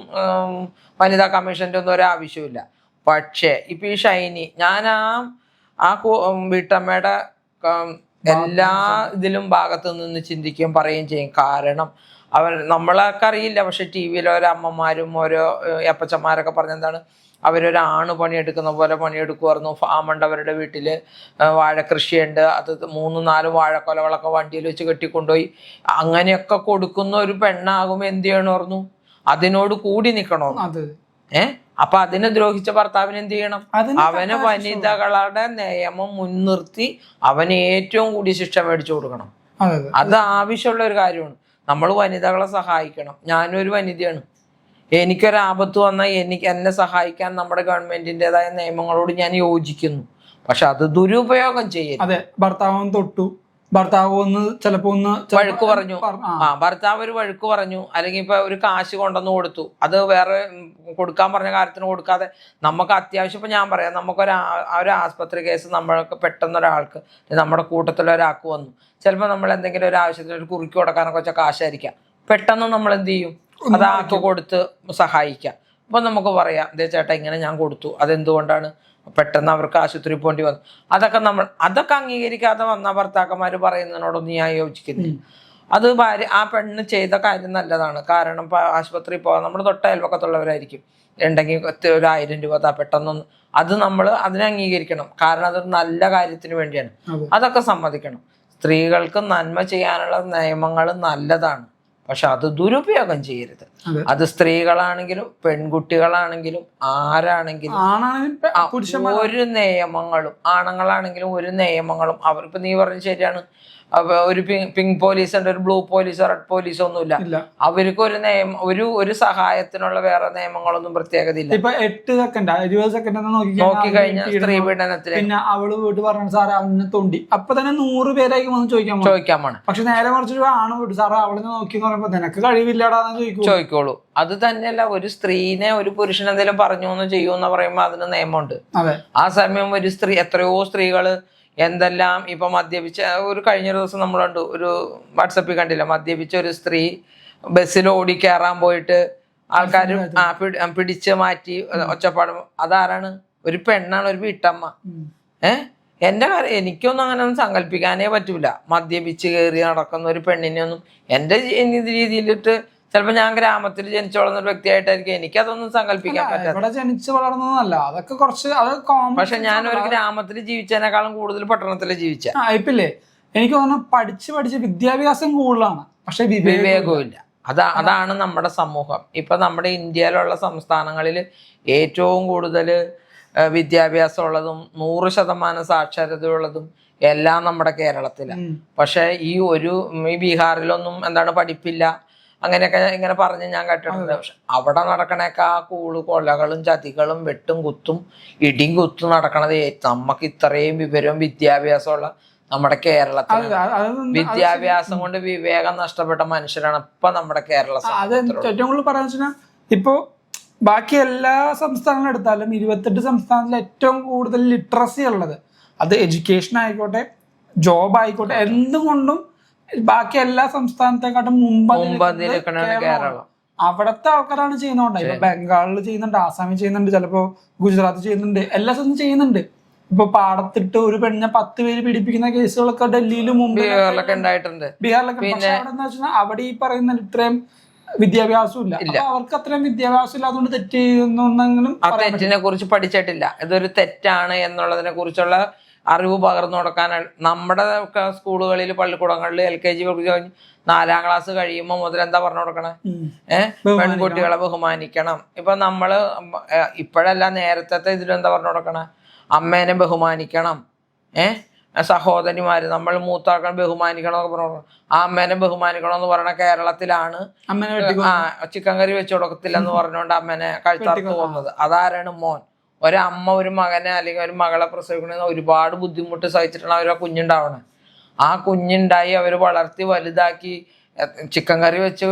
വനിതാ കമ്മീഷൻ്റെ ഒന്നും ഒരു ആവശ്യമില്ല. പക്ഷേ ഇപ്പൊ ഈ ഷൈനി, ഞാൻ ആ വീട്ടമ്മയുടെ എല്ലാ ഇതിലും ഭാഗത്തു നിന്ന് ചിന്തിക്കുകയും പറയുകയും ചെയ്യും. കാരണം നമ്മളൊക്കെ അറിയില്ല, പക്ഷെ TV ഓരോ അമ്മമാരും ഓരോ അപ്പച്ചന്മാരൊക്കെ പറഞ്ഞെന്താണ്, അവരൊരാണ് പണിയെടുക്കുന്ന പോലെ പണിയെടുക്കുമായിരുന്നു. ഫാമുണ്ട് അവരുടെ വീട്ടില്, വാഴക്കൃഷിയുണ്ട്, അത് 3-4 വാഴക്കൊലകളൊക്കെ വണ്ടിയിൽ വെച്ച് കെട്ടിക്കൊണ്ടുപോയി അങ്ങനെയൊക്കെ കൊടുക്കുന്ന ഒരു പെണ്ണാകുമ്പോൾ എന്ത് ചെയ്യണമായിരുന്നു? അതിനോട് കൂടി നിൽക്കണോ? അപ്പൊ അതിനെ ദ്രോഹിച്ച ഭർത്താവിന് എന്ത് ചെയ്യണം? അവന് വനിതകളുടെ നിയമം മുൻനിർത്തി അവന് ഏറ്റവും കൂടി ശിക്ഷ മേടിച്ചു കൊടുക്കണം. അത് ആവശ്യമുള്ള ഒരു കാര്യമാണ്. നമ്മൾ വനിതകളെ സഹായിക്കണം. ഞാനും ഒരു വനിതയാണ്. എനിക്കൊരാപത്ത് വന്നാൽ എന്നെ സഹായിക്കാൻ നമ്മുടെ ഗവൺമെന്റിൻ്റെതായ നിയമങ്ങളോട് ഞാൻ യോജിക്കുന്നു. പക്ഷെ അത് ദുരുപയോഗം ചെയ്യരുത്. അതെ, ഭർത്താവ് തൊട്ടു, ഭർത്താവ് ചിലപ്പോ വഴുക്ക് പറഞ്ഞു, ഭർത്താവ് ഒരു വഴുക്ക് പറഞ്ഞു, അല്ലെങ്കിൽ ഇപ്പൊ ഒരു കാശ് കൊണ്ടുവന്ന് കൊടുത്തു, അത് വേറെ കൊടുക്കാൻ പറഞ്ഞ കാര്യത്തിന് കൊടുക്കാതെ നമുക്ക് അത്യാവശ്യം, ഇപ്പൊ ഞാൻ പറയാം, ഒരു ആസ്പത്രി കേസ് നമ്മൾക്ക് പെട്ടെന്ന് ഒരാൾക്ക് നമ്മുടെ കൂട്ടത്തിലൊരാൾക്ക് വന്നു, ചിലപ്പോൾ നമ്മൾ എന്തെങ്കിലും ഒരു ആവശ്യത്തിന് ഒരു കുറുക്കി കൊടുക്കാനൊക്കെ വെച്ച കാശായിരിക്കാം, പെട്ടെന്ന് നമ്മൾ എന്ത് ചെയ്യും, അത് ആൾക്ക് കൊടുത്ത് സഹായിക്കാം. അപ്പൊ നമുക്ക് പറയാം, ദേ ചേട്ടാ ഇങ്ങനെ ഞാൻ കൊടുത്തു, അതെന്തുകൊണ്ടാണ്, പെട്ടെന്ന് അവർക്ക് ആശുപത്രി പോകേണ്ടി വന്നു. അതൊക്കെ അംഗീകരിക്കാതെ വന്ന ഭർത്താക്കന്മാർ പറയുന്നതിനോടൊന്നും ഞാൻ യോജിക്കുന്നില്ല. അത് ആ പെണ്ണ് ചെയ്ത കാര്യം നല്ലതാണ്. കാരണം ഇപ്പൊ ആശുപത്രി പോകാൻ നമ്മുടെ തൊട്ട അയൽവക്കത്തുള്ളവരായിരിക്കും, ഉണ്ടെങ്കിൽ ഒരു 1000 രൂപ പെട്ടെന്നൊന്ന്, അത് നമ്മൾ അതിനെ അംഗീകരിക്കണം. കാരണം അത് നല്ല കാര്യത്തിന് വേണ്ടിയാണ്. അതൊക്കെ സമ്മതിക്കണം. സ്ത്രീകൾക്ക് നന്മ ചെയ്യാനുള്ള നിയമങ്ങൾ നല്ലതാണ്, പക്ഷെ അത് ദുരുപയോഗം ചെയ്യരുത്. അത് സ്ത്രീകളാണെങ്കിലും പെൺകുട്ടികളാണെങ്കിലും ആരാണെങ്കിലും ഒരു നിയമങ്ങളും, ആണുങ്ങളാണെങ്കിലും ഒരു നിയമങ്ങളും അവർക്ക്, നീ പറഞ്ഞത് ശരിയാണ്, ഒരു പിങ്ക് പോലീസ് ഉണ്ട്, ഒരു ബ്ലൂ പോലീസോ റെഡ് പോലീസോ ഒന്നുമില്ല. അവർക്ക് ഒരു നിയമം, ഒരു സഹായത്തിനുള്ള വേറെ നിയമങ്ങളൊന്നും പ്രത്യേകത ഇല്ല. ഇപ്പൊ 8 സെക്കൻഡ് 20 സെക്കൻഡ് നോക്കി കഴിഞ്ഞാൽ സ്ത്രീ പീഡനത്തിന് പിന്നെ അവള് വീട്ടിൽ പറഞ്ഞു സാറേ അവനെ തോണ്ടി, അപ്പൊ തന്നെ 100 പേരായിരിക്കും വന്ന് ചോദിക്കാൻ പോണം. പക്ഷെ നേരെ മറിച്ചൊരു ആണ് വീട്ടു സാറേ അവളിനെ നോക്കി പറയുമ്പോ നിനക്ക് കഴിവില്ലാടാന്ന് ചോദിക്കോളൂ. അത് തന്നെയല്ല, ഒരു സ്ത്രീനെ ഒരു പുരുഷൻ എന്തെങ്കിലും പറഞ്ഞു എന്ന് ചെയ്യുമെന്ന് പറയുമ്പോ അതിന് നിയമമുണ്ട്. ആ സമയം ഒരു സ്ത്രീ, എത്രയോ സ്ത്രീകള് എന്തെല്ലാം ഇപ്പൊ മദ്യപിച്ച, ഒരു കഴിഞ്ഞ ദിവസം നമ്മളുണ്ട്, ഒരു വാട്സപ്പിൽ കണ്ടില്ല, മദ്യപിച്ച ഒരു സ്ത്രീ ബസ്സിൽ ഓടി കയറാൻ പോയിട്ട് ആൾക്കാർ പിടിച്ച് മാറ്റി ഒച്ചപ്പാടും. അതാരാണ്? ഒരു പെണ്ണാണ്, ഒരു വീട്ടമ്മ. എന്റെ കാര്യം എനിക്കൊന്നും അങ്ങനെ ഒന്നും സങ്കല്പിക്കാനേ പറ്റൂല. മദ്യപിച്ച് കയറി നടക്കുന്ന ഒരു പെണ്ണിനെ ഒന്നും എന്റെ രീതിയിലിട്ട്, ചിലപ്പോ ഞാൻ ഗ്രാമത്തിൽ ജനിച്ചു വളർന്ന ഒരു വ്യക്തിയായിട്ടായിരിക്കും, എനിക്കതൊന്നും സങ്കല്പിക്കാൻ പറ്റാത്ത. ജനിച്ചു വളർന്നതല്ല, അതൊക്കെ കുറച്ച് പക്ഷെ ഞാൻ ഒരു ഗ്രാമത്തിൽ ജീവിച്ചതിനേക്കാളും കൂടുതൽ പട്ടണത്തിൽ ജീവിച്ച ഇപ്പില്ലേ. എനിക്ക് തോന്നുന്നു പഠിച്ച് വിദ്യാഭ്യാസം കൂടുതലാണ്, പക്ഷെ വിവേകവും ഇല്ല. അതാണ് നമ്മുടെ സമൂഹം. ഇപ്പൊ നമ്മുടെ ഇന്ത്യയിലുള്ള സംസ്ഥാനങ്ങളിൽ ഏറ്റവും കൂടുതൽ വിദ്യാഭ്യാസം ഉള്ളതും 100% സാക്ഷരതയുള്ളതും എല്ലാം നമ്മുടെ കേരളത്തിലാണ്. പക്ഷെ ഈ ബീഹാറിലൊന്നും പഠിപ്പില്ല, അങ്ങനെയൊക്കെ ഇങ്ങനെ പറഞ്ഞ് ഞാൻ കേട്ടിട്ടുണ്ട്. പക്ഷെ അവിടെ നടക്കണേക്കാ കൊലകളും ചതികളും വെട്ടും കുത്തും ഇടിയും കുത്തും നടക്കണത് നമുക്ക് ഇത്രയും വിവരവും വിദ്യാഭ്യാസമുള്ള നമ്മുടെ കേരളത്തിൽ. വിദ്യാഭ്യാസം കൊണ്ട് വിവേകം നഷ്ടപ്പെട്ട മനുഷ്യരാണ് ഇപ്പൊ നമ്മുടെ കേരളം. ഏറ്റവും കൂടുതൽ പറയാന്ന് ഇപ്പോ ബാക്കി എല്ലാ സംസ്ഥാനങ്ങളും എടുത്താലും 28 സംസ്ഥാനത്തിൽ ഏറ്റവും കൂടുതൽ ലിറ്ററസി ഉള്ളത്, അത് എഡ്യൂക്കേഷൻ ആയിക്കോട്ടെ ജോബ് ആയിക്കോട്ടെ, എന്തുകൊണ്ടും ബാക്കി എല്ലാ സംസ്ഥാനത്തെക്കാട്ടും മുമ്പ് കേരളം. അവിടത്തെ ആൾക്കാരാണ് ചെയ്യുന്നോണ്ട്. ഇപ്പൊ ബംഗാളിൽ ചെയ്യുന്നുണ്ട്, ആസാമിൽ ചെയ്യുന്നുണ്ട്, ചിലപ്പോ ഗുജറാത്ത് ചെയ്യുന്നുണ്ട്, എല്ലാ സ്ഥലത്തും ചെയ്യുന്നുണ്ട്. ഇപ്പൊ പാടത്തിട്ട് ഒരു പെണ്ണിനെ 10 പേര് പീഡിപ്പിക്കുന്ന കേസുകളൊക്കെ ഡൽഹിയിലും ബീഹാറിലൊക്കെ ഉണ്ടായിട്ടുണ്ട്. പക്ഷെ അവിടെ എന്താ വെച്ചാൽ അവിടെ ഈ പറയുന്ന ഇത്രയും വിദ്യാഭ്യാസം ഇല്ല. അവർക്ക് അത്രയും വിദ്യാഭ്യാസം ഇല്ലാതുകൊണ്ട് തെറ്റ് ചെയ്യുന്നെങ്കിലും ആ തെറ്റിനെ കുറിച്ച് പഠിച്ചിട്ടില്ല. ഇതൊരു തെറ്റാണ് എന്നുള്ളതിനെ കുറിച്ചുള്ള അറിവ് പകർന്നു കൊടുക്കാനാണ്. നമ്മുടെ സ്കൂളുകളിൽ പള്ളിക്കൂടങ്ങളിൽ LKG 4ാം ക്ലാസ് കഴിയുമ്പോൾ മുതൽ എന്താ പറഞ്ഞു കൊടുക്കണേ? പെൺകുട്ടികളെ ബഹുമാനിക്കണം. ഇപ്പൊ നമ്മള് ഇപ്പോഴല്ല, നേരത്തെ ഇതിലെന്താ പറഞ്ഞു കൊടുക്കണേ? അമ്മേനെ ബഹുമാനിക്കണം, സഹോദരിമാര് നമ്മൾ മൂത്താക്കാൻ ബഹുമാനിക്കണം എന്നൊക്കെ പറഞ്ഞു. ആ അമ്മേനെ ബഹുമാനിക്കണം എന്ന് പറയണ കേരളത്തിലാണ് ചിക്കൻ കറി വെച്ചു കൊടുക്കത്തില്ലെന്ന് പറഞ്ഞുകൊണ്ട് അമ്മേനെ കഴുത്തറുത്ത് പോകുന്നത്. അതാരാണ്? മോൻ. ഒരമ്മ ഒരു മകനെ അല്ലെങ്കിൽ ഒരു മകളെ പ്രസവിക്കണമെന്ന് ഒരുപാട് ബുദ്ധിമുട്ട് സഹിച്ചിട്ടാണ് അവരെ കുഞ്ഞുണ്ടാവണേ. ആ കുഞ്ഞുണ്ടായി അവർ വളർത്തി വലുതാക്കി ചിക്കൻ കറി വെച്ച്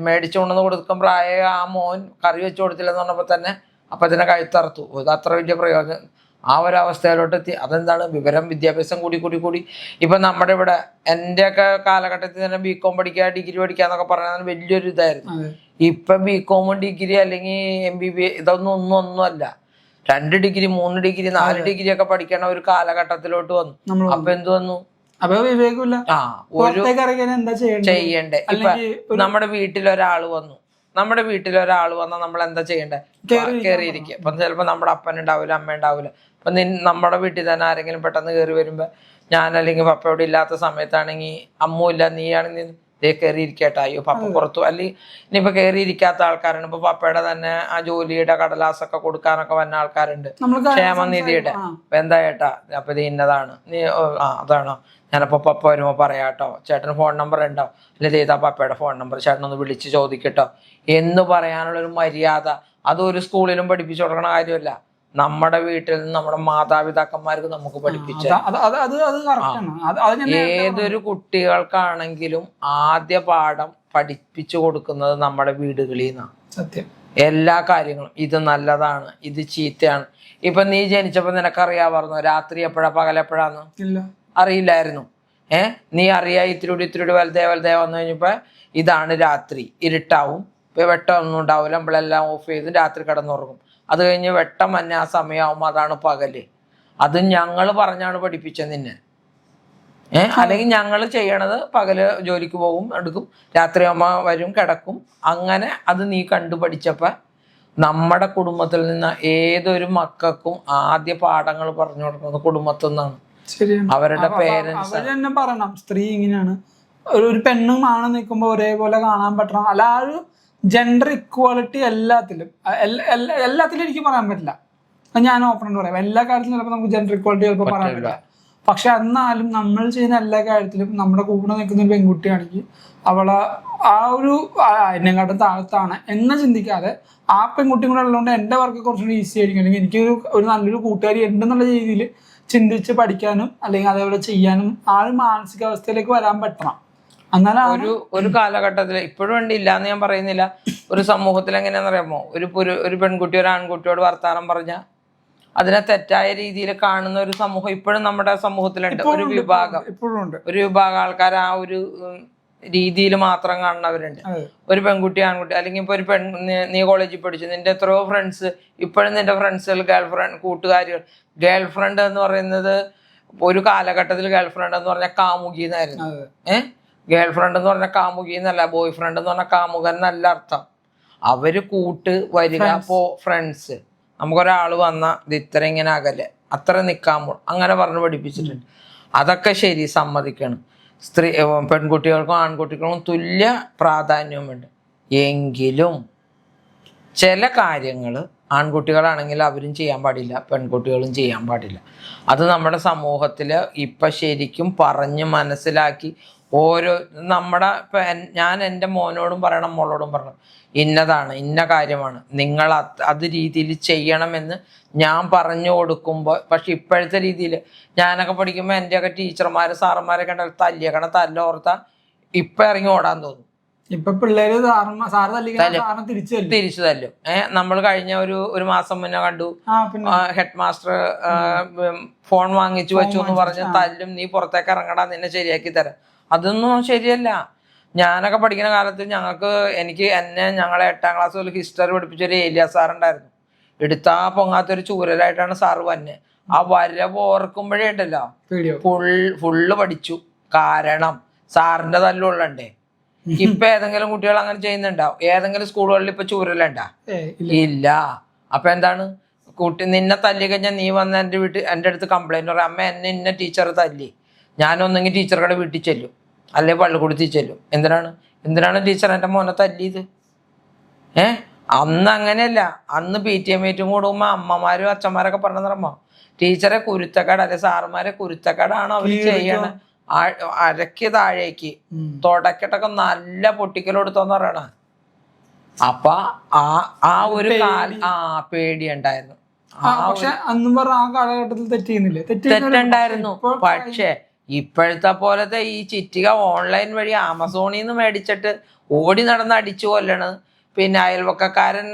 മേടിച്ചു കൊണ്ടുവന്ന് കൊടുക്കാൻ പ്രായ ആ മോൻ കറി വെച്ച് കൊടുത്തില്ലെന്ന് പറഞ്ഞപ്പോൾ തന്നെ അപ്പത്തിനെ കഴുത്തറുത്തു. ഇത് അത്ര വലിയ പ്രയോജനം. ആ ഒരവസ്ഥയിലോട്ട് എത്തി. അതെന്താണ്? വിവരം വിദ്യാഭ്യാസം കൂടി ഇപ്പൊ നമ്മുടെ ഇവിടെ എന്റെയൊക്കെ കാലഘട്ടത്തിൽ തന്നെ BCom പഠിക്കുക, ഡിഗ്രി പഠിക്കുക എന്നൊക്കെ പറഞ്ഞാൽ വലിയൊരു ഇതായിരുന്നു. ഇപ്പൊ BCom ഡിഗ്രി അല്ലെങ്കിൽ MBBA ഒന്നും അല്ല. 2 ഡിഗ്രി 3 ഡിഗ്രി 4 ഡിഗ്രി ഒക്കെ പഠിക്കണ ഒരു കാലഘട്ടത്തിലോട്ട് വന്നു. അപ്പൊ എന്ത് വന്നു? ചെയ്യണ്ടേ? ഇപ്പൊ നമ്മുടെ വീട്ടിലൊരാള് വന്നു, വന്നാൽ നമ്മൾ എന്താ ചെയ്യണ്ടേ? കയറിയിരിക്കുക. ഇപ്പൊ ചിലപ്പോ നമ്മുടെ അപ്പൻ ഉണ്ടാവില്ല, അമ്മ ഉണ്ടാവില്ല. ഇപ്പൊ നമ്മുടെ വീട്ടിൽ തന്നെ ആരെങ്കിലും പെട്ടെന്ന് കയറി വരുമ്പോ, ഞാൻ അല്ലെങ്കിൽ പപ്പയോട് ഇല്ലാത്ത സമയത്താണെങ്കിൽ അമ്മുമില്ല, നീയാണെങ്കിൽ കയറി ഇരിക്കട്ടെ, അയ്യോ പപ്പ പുറത്തു, അല്ലെങ്കിൽ ഇനിയിപ്പോ കയറി ഇരിക്കാത്ത ആൾക്കാരുണ്ട്. ഇപ്പൊ പപ്പയുടെ തന്നെ ആ ജോലിയുടെ കടലാസൊക്കെ കൊടുക്കാനൊക്കെ വന്ന ആൾക്കാരുണ്ട്, ക്ഷേമനിധിയുടെ. അപ്പൊ എന്താ ചേട്ടാ അപ്പൊ ഇത് ഇന്നതാണ്, നീ അതാണോ, ഞാനപ്പോ പപ്പ വരുമ്പോ പറയാട്ടോ, ചേട്ടന് ഫോൺ നമ്പർ ഉണ്ടോ, അല്ലെ ചെയ്താ പപ്പയുടെ ഫോൺ നമ്പർ ചേട്ടനൊന്ന് വിളിച്ച് ചോദിക്കട്ടോ എന്ന് പറയാനുള്ളൊരു മര്യാദ അതൊരു സ്കൂളിലും പഠിപ്പിച്ചു കൊടുക്കണ കാര്യമല്ല. നമ്മുടെ വീട്ടിൽ നിന്ന് നമ്മുടെ മാതാപിതാക്കന്മാർക്ക് നമുക്ക് പഠിപ്പിച്ച ഏതൊരു കുട്ടികൾക്കാണെങ്കിലും ആദ്യ പാഠം പഠിപ്പിച്ചു കൊടുക്കുന്നത് നമ്മുടെ വീടുകളിൽ നിന്നാണ്. സത്യം. എല്ലാ കാര്യങ്ങളും ഇത് നല്ലതാണ്, ഇത് ചീത്തയാണ്. ഇപ്പൊ നീ ജനിച്ചപ്പോ നിനക്കറിയാമായിരുന്നു രാത്രി എപ്പോഴാ പകലെപ്പോഴാന്ന്? അറിയില്ലായിരുന്നു. നീ അറിയാ ഇത്തിരി വലുതേ വന്നു കഴിഞ്ഞപ്പോ ഇതാണ് രാത്രി, ഇരുട്ടാവും, ഇപ്പൊ വെട്ടമൊന്നും ഉണ്ടാവില്ല, നമ്മളെല്ലാം ഓഫ് ചെയ്ത് രാത്രി കിടന്നുറങ്ങും. അത് കഴിഞ്ഞ് വെട്ടം മഞ്ഞ ആ സമയമാകുമ്പോൾ അതാണ് പകല്. അത് ഞങ്ങൾ പറഞ്ഞാണ് പഠിപ്പിച്ചത് നിന്നെ. അല്ലെങ്കിൽ ഞങ്ങൾ ചെയ്യണത് പകല് ജോലിക്ക് പോകും, എടുക്കും, രാത്രി അമ്മ വരും, കിടക്കും. അങ്ങനെ അത് നീ കണ്ടു പഠിച്ചപ്പോ നമ്മുടെ കുടുംബത്തിൽ നിന്ന് ഏതൊരു മക്കൾക്കും ആദ്യ പാഠങ്ങൾ പറഞ്ഞു കൊടുക്കുന്നത് കുടുംബത്തിൽ നിന്നാണ്, അവരുടെ പേരൻസ്. അവരെന്നെ പറയണം സ്ത്രീ ഇങ്ങനെയാണ്, ഒരു പെണ്ണും ആണ് നിൽക്കുമ്പോൾ ഒരേപോലെ കാണാൻ പറ്റണം. അല്ല, ആ ഒരു ജെൻഡർ ഇക്വാലിറ്റി എല്ലാത്തിലും എനിക്ക് പറയാൻ പറ്റില്ല. ഞാൻ ഓപ്പൺ പറയാം, എല്ലാ കാര്യത്തിലും ചിലപ്പോൾ നമുക്ക് ജെൻഡർ ഇക്വാലിറ്റി ചിലപ്പോൾ പറയാൻ പറ്റില്ല. പക്ഷെ എന്നാലും നമ്മൾ ചെയ്യുന്ന എല്ലാ കാര്യത്തിലും നമ്മുടെ കൂടെ നിൽക്കുന്ന ഒരു പെൺകുട്ടിയാണെങ്കിൽ അവളെ ആ ഒരു എന്നെക്കാട്ടും താഴത്താണ് എന്ന് ചിന്തിക്കാതെ ആ പെൺകുട്ടി കൂടെ ഉള്ളതുകൊണ്ട് എൻ്റെ വർക്ക് കുറച്ചുകൂടി ഈസി ആയിരിക്കും, അല്ലെങ്കിൽ എനിക്കൊരു നല്ലൊരു കൂട്ടുകാരി ഉണ്ടെന്നുള്ള രീതിയിൽ ചിന്തിച്ച് പഠിക്കാനും അല്ലെങ്കിൽ അതേപോലെ ചെയ്യാനും ആ ഒരു മാനസികാവസ്ഥയിലേക്ക് വരാൻ പറ്റണം. ഒരു കാലഘട്ടത്തിൽ ഇപ്പോഴും ഉണ്ട്, ഇല്ലാന്ന് ഞാൻ പറയുന്നില്ല. ഒരു സമൂഹത്തിൽ എങ്ങനെയാണെന്ന് അറിയാമോ, ഒരു പെൺകുട്ടി ഒരു ആൺകുട്ടിയോട് വർത്താനം പറഞ്ഞ അതിനെ തെറ്റായ രീതിയിൽ കാണുന്ന ഒരു സമൂഹം ഇപ്പോഴും നമ്മുടെ സമൂഹത്തിലുണ്ട്. ഒരു വിഭാഗം ആൾക്കാർ ആ ഒരു രീതിയിൽ മാത്രം കാണുന്നവരുണ്ട്. ഒരു പെൺകുട്ടി ആൺകുട്ടി, അല്ലെങ്കിൽ ഇപ്പൊ നീ കോളേജിൽ പഠിച്ചു, നിന്റെ എത്രയോ ഫ്രണ്ട്സ് ഇപ്പോഴും നിന്റെ ഫ്രണ്ട്സുകൾ കൂട്ടുകാരികൾ ഗേൾ ഫ്രണ്ട് എന്ന് പറയുന്നത് ഒരു കാലഘട്ടത്തിൽ ഗേൾ ഫ്രണ്ട് എന്ന് പറഞ്ഞാൽ കാമുകി എന്നായിരുന്നു. ഗേൾ ഫ്രണ്ട് എന്ന് പറഞ്ഞാൽ കാമുകി എന്നല്ല, ബോയ് ഫ്രണ്ട് എന്ന് പറഞ്ഞാൽ കാമുകൻ എന്നല്ല അർത്ഥം. അവര് കൂട്ട് വരിക, ഫ്രണ്ട്സ്. നമുക്കൊരാൾ വന്ന ഇത് ഇത്ര ഇങ്ങനെ അകലെ അത്ര നിൽക്കാമോ അങ്ങനെ പറഞ്ഞ് പഠിപ്പിച്ചിട്ടുണ്ട്. അതൊക്കെ ശരി, സമ്മതിക്കണം. പെൺകുട്ടികൾക്കും ആൺകുട്ടികൾക്കും തുല്യ പ്രാധാന്യമുണ്ട്. എങ്കിലും ചില കാര്യങ്ങൾ ആൺകുട്ടികളാണെങ്കിൽ അവരും ചെയ്യാൻ പാടില്ല, പെൺകുട്ടികളും ചെയ്യാൻ പാടില്ല. അത് നമ്മുടെ സമൂഹത്തിൽ ഇപ്പം ശരിക്കും പറഞ്ഞ് മനസ്സിലാക്കി ഞാൻ എൻ്റെ മോനോടും പറയണം, മോളോടും പറയണം, ഇന്നതാണ്, ഇന്ന കാര്യമാണ്, നിങ്ങൾ അത് രീതിയിൽ ചെയ്യണമെന്ന് ഞാൻ പറഞ്ഞു കൊടുക്കുമ്പോൾ. പക്ഷെ ഇപ്പോഴത്തെ രീതിയിൽ ഞാനൊക്കെ പഠിക്കുമ്പോൾ എൻ്റെയൊക്കെ ടീച്ചർമാർ സാറന്മാരൊക്കെ ഉണ്ടല്ലോ, തല്ലോർത്താ ഇപ്പം ഇറങ്ങി ഓടാൻ തോന്നും. ഇപ്പൊ പിള്ളേര് തിരിച്ചു തല്ലും. നമ്മൾ കഴിഞ്ഞ ഒരു മാസം മുന്നേ കണ്ടു, ഹെഡ് മാസ്റ്റർ ഫോൺ വാങ്ങിച്ചു വെച്ചു എന്ന് പറഞ്ഞ് തല്ലും, നീ പുറത്തേക്ക് ഇറങ്ങടാ, നിന്നെ ശരിയാക്കി തരാം. അതൊന്നും ശരിയല്ല. ഞാനൊക്കെ പഠിക്കുന്ന കാലത്ത് ഞങ്ങളെ 8ാം ക്ലാസ് മുതൽ ഹിസ്റ്ററി പഠിപ്പിച്ചൊരു ഏലിയ സാറുണ്ടായിരുന്നു. എടുത്താ പൊങ്ങാത്തൊരു ചൂരലായിട്ടാണ് സാറ് വന്നെ. ആ വരവ് ഓർക്കുമ്പോഴേ ഉണ്ടല്ലോ ഫുള്ള് പഠിച്ചു. കാരണം സാറിന്റെ തല്ലുള്ളണ്ടേ. ഇപ്പൊ ഏതെങ്കിലും കുട്ടികൾ അങ്ങനെ ചെയ്യുന്നുണ്ടാവും? ഏതെങ്കിലും സ്കൂളുകളിൽ ഇപ്പൊ ചൂരലുണ്ടാ? ഇല്ല. അപ്പൊ എന്താണ്, നിന്നെ തല്ലി കഴിഞ്ഞാൽ നീ വന്ന് എൻ്റെ അടുത്ത് കംപ്ലൈന്റ് പറയാം, അമ്മ എന്നെ ഇന്ന ടീച്ചർ തല്ലി. ഞാനൊന്നെങ്കിൽ ടീച്ചറുടെ വീട്ടിൽ ചെല്ലും, അല്ലെ പള്ളിക്കൂടത്തിൽ ചെല്ലും. എന്തിനാണ് ടീച്ചർ എൻ്റെ മോനെ തല്ലിയത്? അന്ന് അങ്ങനെയല്ല. അന്ന് PTA മീറ്റിംഗ് കൂടുമ്പോൾ അമ്മമാരും അച്ഛന്മാരൊക്കെ പറഞ്ഞിറമ്മോ, ടീച്ചറെ കുരുത്തക്കേട് അല്ലെ സാറുമാരെ കുരുത്തക്കേടാണോ അവർ ചെയ്യണ, അരക്ക് താഴേക്ക് തുടക്കട്ടൊക്കെ നല്ല പൊട്ടിക്കലെടുത്തോന്ന് പറയണ. അപ്പൊ ആ ഒരു പേടിയുണ്ടായിരുന്നു. തെറ്റുണ്ടായിരുന്നു. പക്ഷെ ഇപ്പോഴത്തെ പോലത്തെ ഈ ചിറ്റിക ഓൺലൈൻ വഴി ആമസോണിൽ നിന്ന് മേടിച്ചിട്ട് ഓടി നടന്ന് അടിച്ചു കൊല്ലണ്. പിന്നെ അയൽവക്കക്കാരൻ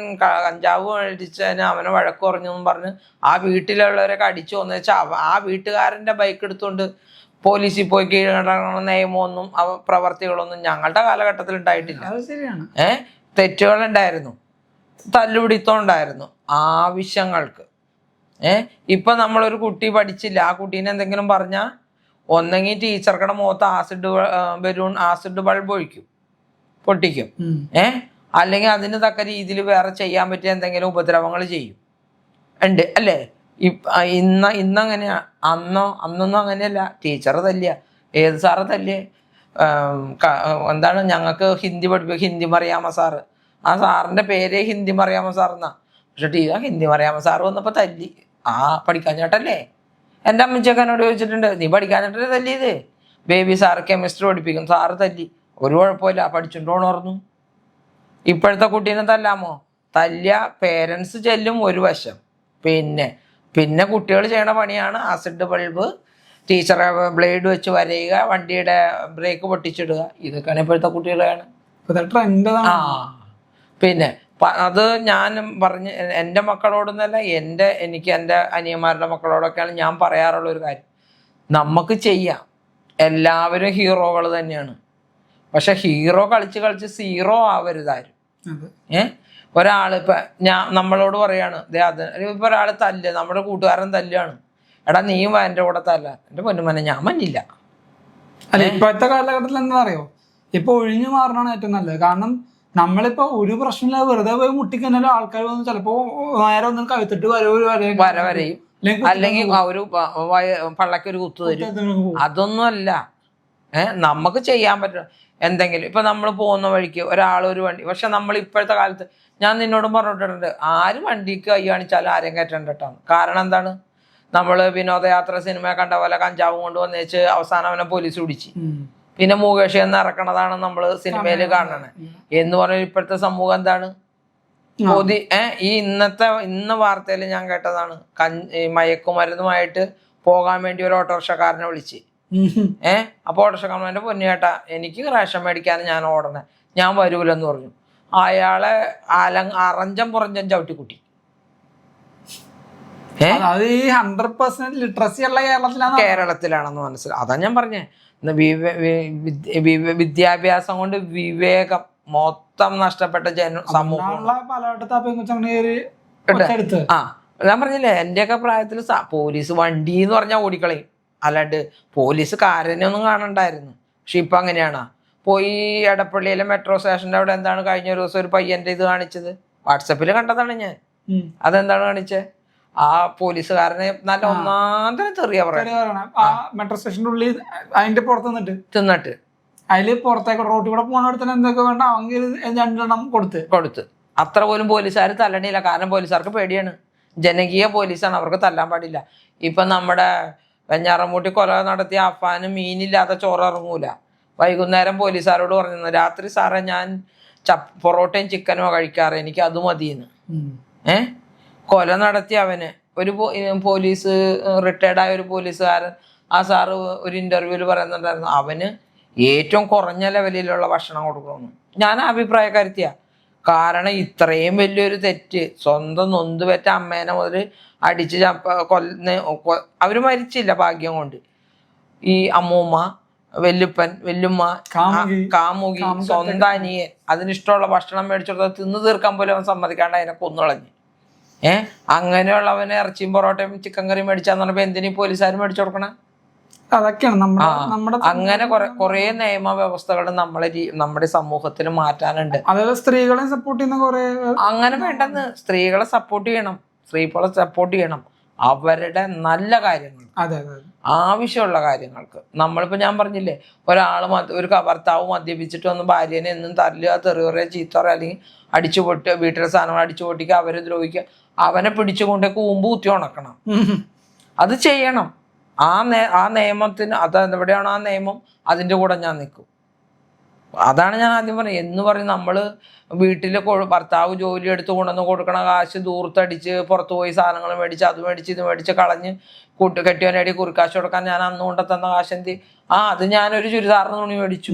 കഞ്ചാവ് മേടിച്ചതിന് അവനെ വഴക്ക് പറഞ്ഞു എന്നും പറഞ്ഞ് ആ വീട്ടിലുള്ളവരൊക്കെ അടിച്ചു വന്നു വെച്ചാൽ ആ വീട്ടുകാരൻ്റെ ബൈക്ക് എടുത്തുകൊണ്ട് പോലീസിൽ പോയി കീഴടങ്ങുന്ന നിയമമൊന്നും പ്രവർത്തികളൊന്നും ഞങ്ങളുടെ കാലഘട്ടത്തിൽ ഉണ്ടായിട്ടില്ല. തെറ്റുകളുണ്ടായിരുന്നു, തല്ലുപിടിത്തം ഉണ്ടായിരുന്നു ആവശ്യങ്ങൾക്ക്. ഇപ്പൊ നമ്മളൊരു കുട്ടി പഠിച്ചില്ല, ആ കുട്ടീനെ എന്തെങ്കിലും പറഞ്ഞാൽ ഒന്നെങ്കിൽ ടീച്ചർക്കടെ മുഖത്ത് ആസിഡ് ബൾബ് പൊട്ടിക്കും. അല്ലെങ്കിൽ അതിന് തക്ക രീതിയിൽ വേറെ ചെയ്യാൻ പറ്റിയ എന്തെങ്കിലും ഉപദ്രവങ്ങൾ ചെയ്യും ഉണ്ട് അല്ലേ? ഇന്നങ്ങനെയാ. അന്നൊന്നും അങ്ങനെയല്ല. ടീച്ചറ് തല്ലിയ, ഏത് സാറ് തല്ലിയേ? എന്താണ് ഞങ്ങൾക്ക് ഹിന്ദി ഹിന്ദി മറിയാമ സാറ്. ആ സാറിന്റെ പേര് ഹിന്ദി മറിയാമ സാറെന്നാ. പക്ഷെ ഹിന്ദി മറിയാമ സാറ് വന്നപ്പോൾ തല്ലി. പഠിക്കാഞ്ഞിട്ടല്ലേ. എൻ്റെ അമ്മച്ചൊക്കെ എന്നോട് ചോദിച്ചിട്ടുണ്ട്, നീ പഠിക്കാഞ്ഞിട്ടല്ലേ തല്ലിയത്? ബേബി സാറ് കെമിസ്ട്രി പഠിപ്പിക്കും, സാറ് തല്ലി. ഒരു കുഴപ്പമില്ല, പഠിച്ചിട്ടുണ്ടോണർന്നു. ഇപ്പോഴത്തെ കുട്ടീനെ തല്ലാമോ? തല്ലിയ പേരൻസ് ചെല്ലും ഒരു വശം. പിന്നെ കുട്ടികൾ ചെയ്യണ പണിയാണ് ആസിഡ് ബൾബ്, ടീച്ചറെ ബ്ലേഡ് വെച്ച് വരയുക, വണ്ടിയുടെ ബ്രേക്ക് പൊട്ടിച്ചിടുക. ഇതൊക്കെയാണ് ഇപ്പോഴത്തെ കുട്ടികളാണ്. ട്രെൻഡ്. പിന്നെ അത് ഞാൻ പറഞ്ഞ് എൻ്റെ മക്കളോടൊന്നല്ല, എനിക്ക് എൻ്റെ അനിയന്മാരുടെ മക്കളോടൊക്കെയാണ് ഞാൻ പറയാറുള്ള ഒരു കാര്യം. നമുക്ക് ചെയ്യാം, എല്ലാവരും ഹീറോകൾ തന്നെയാണ്. പക്ഷെ ഹീറോ കളിച്ച് കളിച്ച് സീറോ ആവരുതാരും. ഒരാളിപ്പോ നമ്മളോട് പറയാണ്, ഇപ്പൊ ഒരാൾ തല്ല്, നമ്മുടെ കൂട്ടുകാരൻ തല്ലാണ്, എടാ നീയും എൻ്റെ കൂടെ തല്ല. എൻ്റെ പൊന്നുമനെ ഞാൻ മഞ്ഞില്ല. അല്ല, ഇപ്പോഴത്തെ കാലഘട്ടത്തിൽ എന്താ അറിയോ, ഇപ്പൊ ഒഴിഞ്ഞു മാറണമാണ് ഏറ്റവും നല്ലത്. കാരണം നമ്മളിപ്പോ ഒരു പ്രശ്നമില്ല, വെറുതെ പോയി മുട്ടിക്കഴിഞ്ഞാലും ആൾക്കാർ വന്ന് ചിലപ്പോ നേരെ ഒന്നും കവിത്തിട്ട് വരയും, അല്ലെങ്കിൽ ഒരു പള്ളക്കൊരു കുത്തു തരും. അതൊന്നും അല്ല. നമുക്ക് ചെയ്യാൻ പറ്റും എന്തെങ്കിലും. ഇപ്പൊ നമ്മൾ പോകുന്ന വഴിക്ക് ഒരു വണ്ടി, പക്ഷെ നമ്മൾ ഇപ്പോഴത്തെ കാലത്ത് ഞാൻ നിന്നോടും പറഞ്ഞിട്ടുണ്ട്, ആര് വണ്ടിക്ക് കൈ കാണിച്ചാലും ആരെയും കയറ്റേണ്ടിട്ടാണ്. കാരണം എന്താണ്, നമ്മള് വിനോദയാത്ര സിനിമ കണ്ട പോലെ കഞ്ചാവും കൊണ്ട് വന്നേച്ച് അവസാനം അവനെ പോലീസ് പിടിച്ച്, പിന്നെ മുകേഷ് എന്ന് ഇറക്കണതാണ് നമ്മൾ സിനിമയിൽ കാണണേ എന്ന് പറഞ്ഞ ഇപ്പോഴത്തെ സമൂഹം എന്താണ്? ഇന്ന് വാർത്തയിൽ ഞാൻ കേട്ടതാണ്, മയക്കുമരുന്നുമായിട്ട് പോകാൻ വേണ്ടി ഒരു ഓട്ടോറിക്ഷക്കാരനെ വിളിച്ച്. അപ്പൊ ഓട്ടോറിക്ഷക്കാരൻ്റെ പൊന്നു ചേട്ടാ, എനിക്ക് റേഷൻ മേടിക്കാൻ ഞാൻ ഓടണേ, ഞാൻ വരൂലെന്ന് പറഞ്ഞു. അയാളെ അറഞ്ചം പുറഞ്ചം ചവിട്ടിക്കുട്ടി. കേരളത്തിലാണെന്ന് മനസ്സിലായി. അതാ ഞാൻ പറഞ്ഞേ, വിദ്യാഭ്യാസം കൊണ്ട് വിവേകം മൊത്തം നഷ്ടപ്പെട്ട സമൂഹം. ഞാൻ പറഞ്ഞില്ലേ, എന്റെയൊക്കെ പ്രായത്തിൽ പോലീസ് വണ്ടി എന്ന് പറഞ്ഞാൽ ഓടിക്കളയും, അല്ലാണ്ട് പോലീസ് കാരനൊന്നും കാണണ്ടായിരുന്നു. പക്ഷെ ഇപ്പൊ അങ്ങനെയാണോ? പോയി എടപ്പള്ളിയിലെ മെട്രോ സ്റ്റേഷന്റെ അവിടെ എന്താണ് കഴിഞ്ഞ ഒരു ദിവസം ഒരു പയ്യന്റെ ഇത് കാണിച്ചത്, വാട്സപ്പിൽ കണ്ടതാണ് ഞാൻ. അതെന്താണ് കാണിച്ചത്? ആ പോലീസുകാരനെ നല്ല ഒന്നാന്തരം തെറിയ മെട്രോ സ്റ്റേഷന്റെ ഉള്ളിൽ അതിന്റെ പുറത്ത് തിന്നിട്ട് അതില് പുറത്തേക്ക് റോട്ടിൽ കൂടെ പോണടുത്ത് എന്തൊക്കെ വേണ്ട അവങ്കിൽ 2 എണ്ണം കൊടുത്ത് അത്ര പോലും പോലീസുകാർ തല്ലണില്ല. കാരണം പോലീസുകാർക്ക് പേടിയാണ്, ജനകീയ പോലീസാണ്, അവർക്ക് തല്ലാൻ പാടില്ല. ഇപ്പൊ നമ്മുടെ വെഞ്ഞാറമൂട്ടി കൊല നടത്തിയ അഫാന് മീനില്ലാതെ ചോറ് ഇറങ്ങൂല. വൈകുന്നേരം പോലീസുകാരോട് പറഞ്ഞു, രാത്രി സാറേ ഞാൻ പൊറോട്ടയും ചിക്കനോ കഴിക്കാറ്, എനിക്ക് അത് മതിയെന്ന്. കൊല നടത്തിയ അവന് ഒരു പോലീസ് റിട്ടയർഡായ ഒരു പോലീസുകാരൻ, ആ സാറ് ഒരു ഇന്റർവ്യൂവിൽ പറയുന്നുണ്ടായിരുന്നു, അവന് ഏറ്റവും കുറഞ്ഞ ലെവലിലുള്ള ഭക്ഷണം കൊടുക്കണമെന്ന്. ഞാൻ അഭിപ്രായക്കാരുത്തിയാ. കാരണം ഇത്രയും വലിയൊരു തെറ്റ്, സ്വന്തം നൊന്ത് പെറ്റ അമ്മേനെ മുതൽ അടിച്ച് അവര് മരിച്ചില്ല ഭാഗ്യം കൊണ്ട്. ഈ അമ്മൂമ്മ, വെല്ലുപ്പൻ, വെല്ലുമ്മ, കാമുകി, സ്വന്തം അനിയൻ, അതിനിഷ്ടമുള്ള ഭക്ഷണം മേടിച്ചെടുത്താൽ തിന്നു തീർക്കാൻ പോലും അവൻ സമ്മതിക്കാണ്ട് അതിനെ കൊന്നുകളഞ്ഞ്. അങ്ങനെയുള്ളവനെ ഇറച്ചിയും പൊറോട്ടയും ചിക്കൻ കറിയും മേടിച്ചാന്ന് പറഞ്ഞപ്പോ എന്തിനീ പോലീസുകാർ മേടിച്ചു കൊടുക്കണേ? അതൊക്കെയാണ് അങ്ങനെ കുറെ നിയമവ്യവസ്ഥകൾ നമ്മുടെ സമൂഹത്തിൽ മാറ്റാനുണ്ട്. അതായത് സ്ത്രീകളെ സപ്പോർട്ട് ചെയ്യുന്ന കുറെ അങ്ങനെ വേണ്ടെന്ന്. സ്ത്രീകളെ സപ്പോർട്ട് ചെയ്യണം അവരുടെ നല്ല കാര്യങ്ങൾ, ആവശ്യമുള്ള കാര്യങ്ങൾക്ക്. നമ്മളിപ്പോ ഞാൻ പറഞ്ഞില്ലേ, ഒരു ഭർത്താവ് മദ്യപിച്ചിട്ട് വന്ന് ഭാര്യനെ എന്നും തല്ലുക, തെറിയ, ചീത്ത പറയുക, അല്ലെങ്കിൽ അടിച്ചു പൊട്ടുക, വീട്ടിലെ സാധനങ്ങൾ അടിച്ചു പൊട്ടിക്കുക, അവരെ ദ്രോഹിക്കുക, അവനെ പിടിച്ചുകൊണ്ട് കൂമ്പ് കുത്തി ഉണക്കണം. അത് ചെയ്യണം. ആ നിയമത്തിന് എവിടെയാണോ ആ നിയമം, അതിൻ്റെ കൂടെ ഞാൻ നിൽക്കും. അതാണ് ഞാൻ ആദ്യം പറഞ്ഞത്. എന്ന് പറഞ്ഞ് നമ്മള് വീട്ടില് ഭർത്താവ് ജോലി എടുത്ത് കൊണ്ടുവന്ന് കൊടുക്കണ കാശ് ദൂർത്തടിച്ച് പുറത്തു പോയി സാധനങ്ങൾ മേടിച്ച് അത് മേടിച്ച് ഇത് മേടിച്ച് കളഞ്ഞ് കെട്ടിയവനടി കുറിക്കാശ് കൊടുക്കാൻ ഞാൻ അന്ന് കൊണ്ട് തന്ന കാശ് എന്ത്? അത് ഞാനൊരു ചുരിദാറിന് തുണി മേടിച്ചു,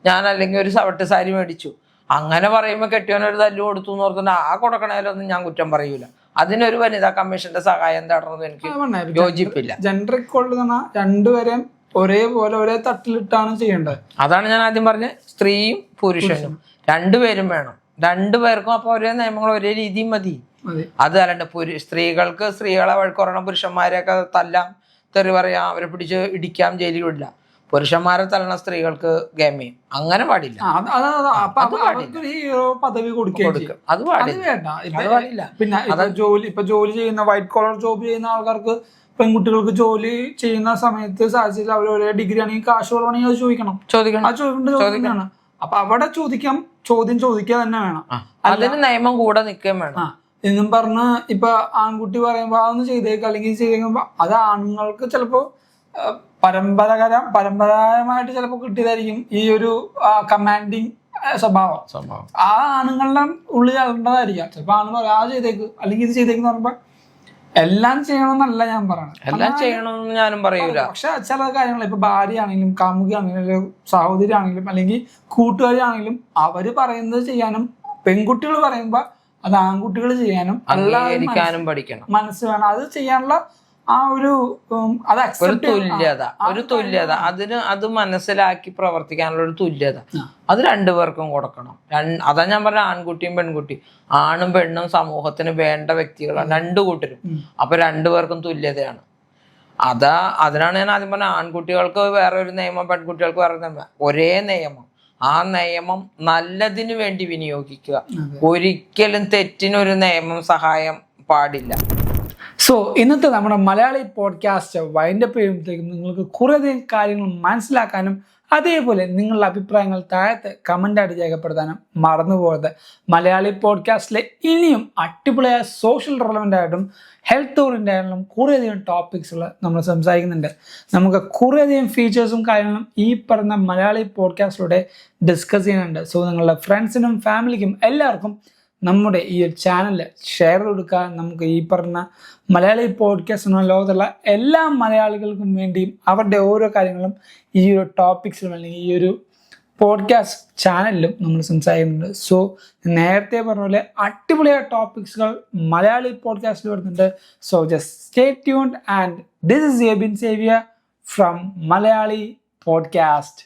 ഞാൻ അല്ലെങ്കിൽ ഒരു സവട്ട് സാരി മേടിച്ചു. അങ്ങനെ പറയുമ്പോൾ കെട്ടിയവനൊരു തല്ലു കൊടുത്തു എന്ന് ഓർത്തുകൊണ്ട് ആ കൊടുക്കണേലൊന്നും ഞാൻ കുറ്റം പറയൂല. അതിനൊരു വനിതാ കമ്മീഷന്റെ സഹായം എന്താണെന്ന് എനിക്ക് യോജിപ്പില്ല. ജെൻഡർ ഇക്വാളിറ്റി രണ്ടുപേരെയും ഒരേപോലെ ഒരേ തട്ടിലിട്ടാണ് ചെയ്യേണ്ടത്. അതാണ് ഞാൻ ആദ്യം പറഞ്ഞത്. സ്ത്രീയും പുരുഷനും രണ്ടുപേരും വേണം. രണ്ടുപേർക്കും അപ്പൊ ഒരേ നിയമങ്ങൾ ഒരേ രീതിയും മതി. അത് അല്ലാണ്ട് സ്ത്രീകളെ വഴക്ക് പറയണം, പുരുഷന്മാരെയൊക്കെ തല്ലാം, തെറി പറയാം, അവരെ പിടിച്ച് ഇടിക്കാം, ജയിലിൽ വിടില്ല. പുരുഷന്മാരെ തള്ളണ സ്ത്രീകൾക്ക് ഗെയിം അങ്ങനെ പാടില്ല. അവർക്കൊരു ഹീറോ പദവി കൊടുക്കും. അത് പാടില്ല. അത് വേണ്ട. പിന്നെ ജോലി ചെയ്യുന്ന വൈറ്റ് കോളർ ജോബ് ചെയ്യുന്ന ആൾക്കാർക്ക്, പെൺകുട്ടികൾക്ക് ജോലി ചെയ്യുന്ന സമയത്ത് സാധിച്ചില്ല, അവർ ഒരേ ഡിഗ്രി ആണെങ്കിൽ കാശ് കുറവാണെങ്കിൽ അത് ചോദിക്കണം. അപ്പൊ അവിടെ ചോദ്യം ചോദിക്കുക തന്നെ വേണം. അതിന് നിയമം കൂടെ നിൽക്കുകയും വേണം എന്നും പറഞ്ഞ് ഇപ്പൊ ആൺകുട്ടി പറയുമ്പോ അതൊന്ന് ചെയ്തേക്കുക അല്ലെങ്കിൽ ചെയ്തേക്കുമ്പോ അത് ആണുങ്ങൾക്ക് ചിലപ്പോ പരമ്പരാഗതമായിട്ട് ചിലപ്പോ കിട്ടിയതായിരിക്കും ഈ ഒരു കമാൻഡിങ് സ്വഭാവം. ആ ആണുങ്ങളുടെ ഉള്ളിൽ അളണ്ടതായിരിക്കാം. ചിലപ്പോ ആണുങ്ങൾ പറയാം അത് ചെയ്തേക്ക് അല്ലെങ്കിൽ ഇത് ചെയ്തേക്കെന്ന് പറയുമ്പോ എല്ലാം ചെയ്യണമെന്നല്ല ഞാൻ പറയണത്, എല്ലാം ചെയ്യണമെന്ന് ഞാനും പറയൂല. പക്ഷെ ചില കാര്യങ്ങൾ ഇപ്പൊ ഭാര്യ ആണെങ്കിലും കാമുകിയാണെങ്കിലും സഹോദരി ആണെങ്കിലും അല്ലെങ്കിൽ കൂട്ടുകാരി ആണെങ്കിലും അവര് പറയുന്നത് ചെയ്യാനും പെൺകുട്ടികൾ പറയുമ്പോ അത് ആൺകുട്ടികൾ ചെയ്യാനും അംഗീകരിക്കാനും പഠിക്കണം, മനസ്സ് വേണം. അത് ചെയ്യാനുള്ള ആ ഒരു തുല്യത അത് മനസ്സിലാക്കി പ്രവർത്തിക്കാനുള്ള ഒരു തുല്യത അത് രണ്ടുപേർക്കും കൊടുക്കണം. അതാ ഞാൻ പറഞ്ഞ ആൺകുട്ടിയും പെൺകുട്ടിയും, ആണും പെണ്ണും സമൂഹത്തിന് വേണ്ട വ്യക്തികളാണ് രണ്ടു കൂട്ടരും. അപ്പൊ രണ്ടുപേർക്കും തുല്യതയാണ്. അതിനാണ് ഞാൻ ആദ്യം പറഞ്ഞ ആൺകുട്ടികൾക്ക് വേറെ ഒരു നിയമം, പെൺകുട്ടികൾക്ക് വേറെ നിയമം, ഒരേ നിയമം. ആ നിയമം നല്ലതിനു വേണ്ടി വിനിയോഗിക്കുക. ഒരിക്കലും തെറ്റിനൊരു നിയമം സഹായം പാടില്ല. സോ ഇന്നത്തെ നമ്മുടെ മലയാളി പോഡ്കാസ്റ്റ് വൈൻഡപ്പ് ചെയ്യുമ്പോഴത്തേക്കും നിങ്ങൾക്ക് കുറേയധികം കാര്യങ്ങൾ മനസ്സിലാക്കാനും അതേപോലെ നിങ്ങളുടെ അഭിപ്രായങ്ങൾ താഴത്തെ കമൻ്റായിട്ട് രേഖപ്പെടുത്താനും മറന്നുപോകരുത്. മലയാളി പോഡ്കാസ്റ്റിലെ ഇനിയും അടിപൊളിയായ സോഷ്യൽ റെലവൻ്റ് ആയിട്ടും ഹെൽത്ത് ഓറിയൻ്റ് ആയിട്ടും കുറേയധികം ടോപ്പിക്സുകൾ നമ്മൾ സംസാരിക്കുന്നുണ്ട്. നമുക്ക് കുറേയധികം ഫീച്ചേഴ്സും കാര്യങ്ങളും ഈ പറഞ്ഞ മലയാളി പോഡ്കാസ്റ്റിലൂടെ ഡിസ്കസ് ചെയ്യുന്നുണ്ട്. സോ നിങ്ങളുടെ ഫ്രണ്ട്സിനും ഫാമിലിക്കും എല്ലാവർക്കും നമ്മുടെ ഈ ഒരു ചാനൽ ഷെയർ കൊടുക്കുക. നമുക്ക് ഈ പറഞ്ഞ മലയാളി പോഡ്കാസ്റ്റ് എന്ന ലോകത്തുള്ള എല്ലാ മലയാളികൾക്കും വേണ്ടിയും അവരുടെ ഓരോ കാര്യങ്ങളും ഈ ഒരു ടോപ്പിക്സിലും അല്ലെങ്കിൽ ഈ ഒരു പോഡ്കാസ്റ്റ് ചാനലിലും നമ്മൾ സംസാരിക്കുന്നുണ്ട്. സോ നേരത്തെ പറഞ്ഞ പോലെ അടിപൊളിയായ ടോപ്പിക്സുകൾ മലയാളി പോഡ്കാസ്റ്റിൽ വരുന്നുണ്ട്. So just stay tuned and this is Abin Xavier from Malayali podcast.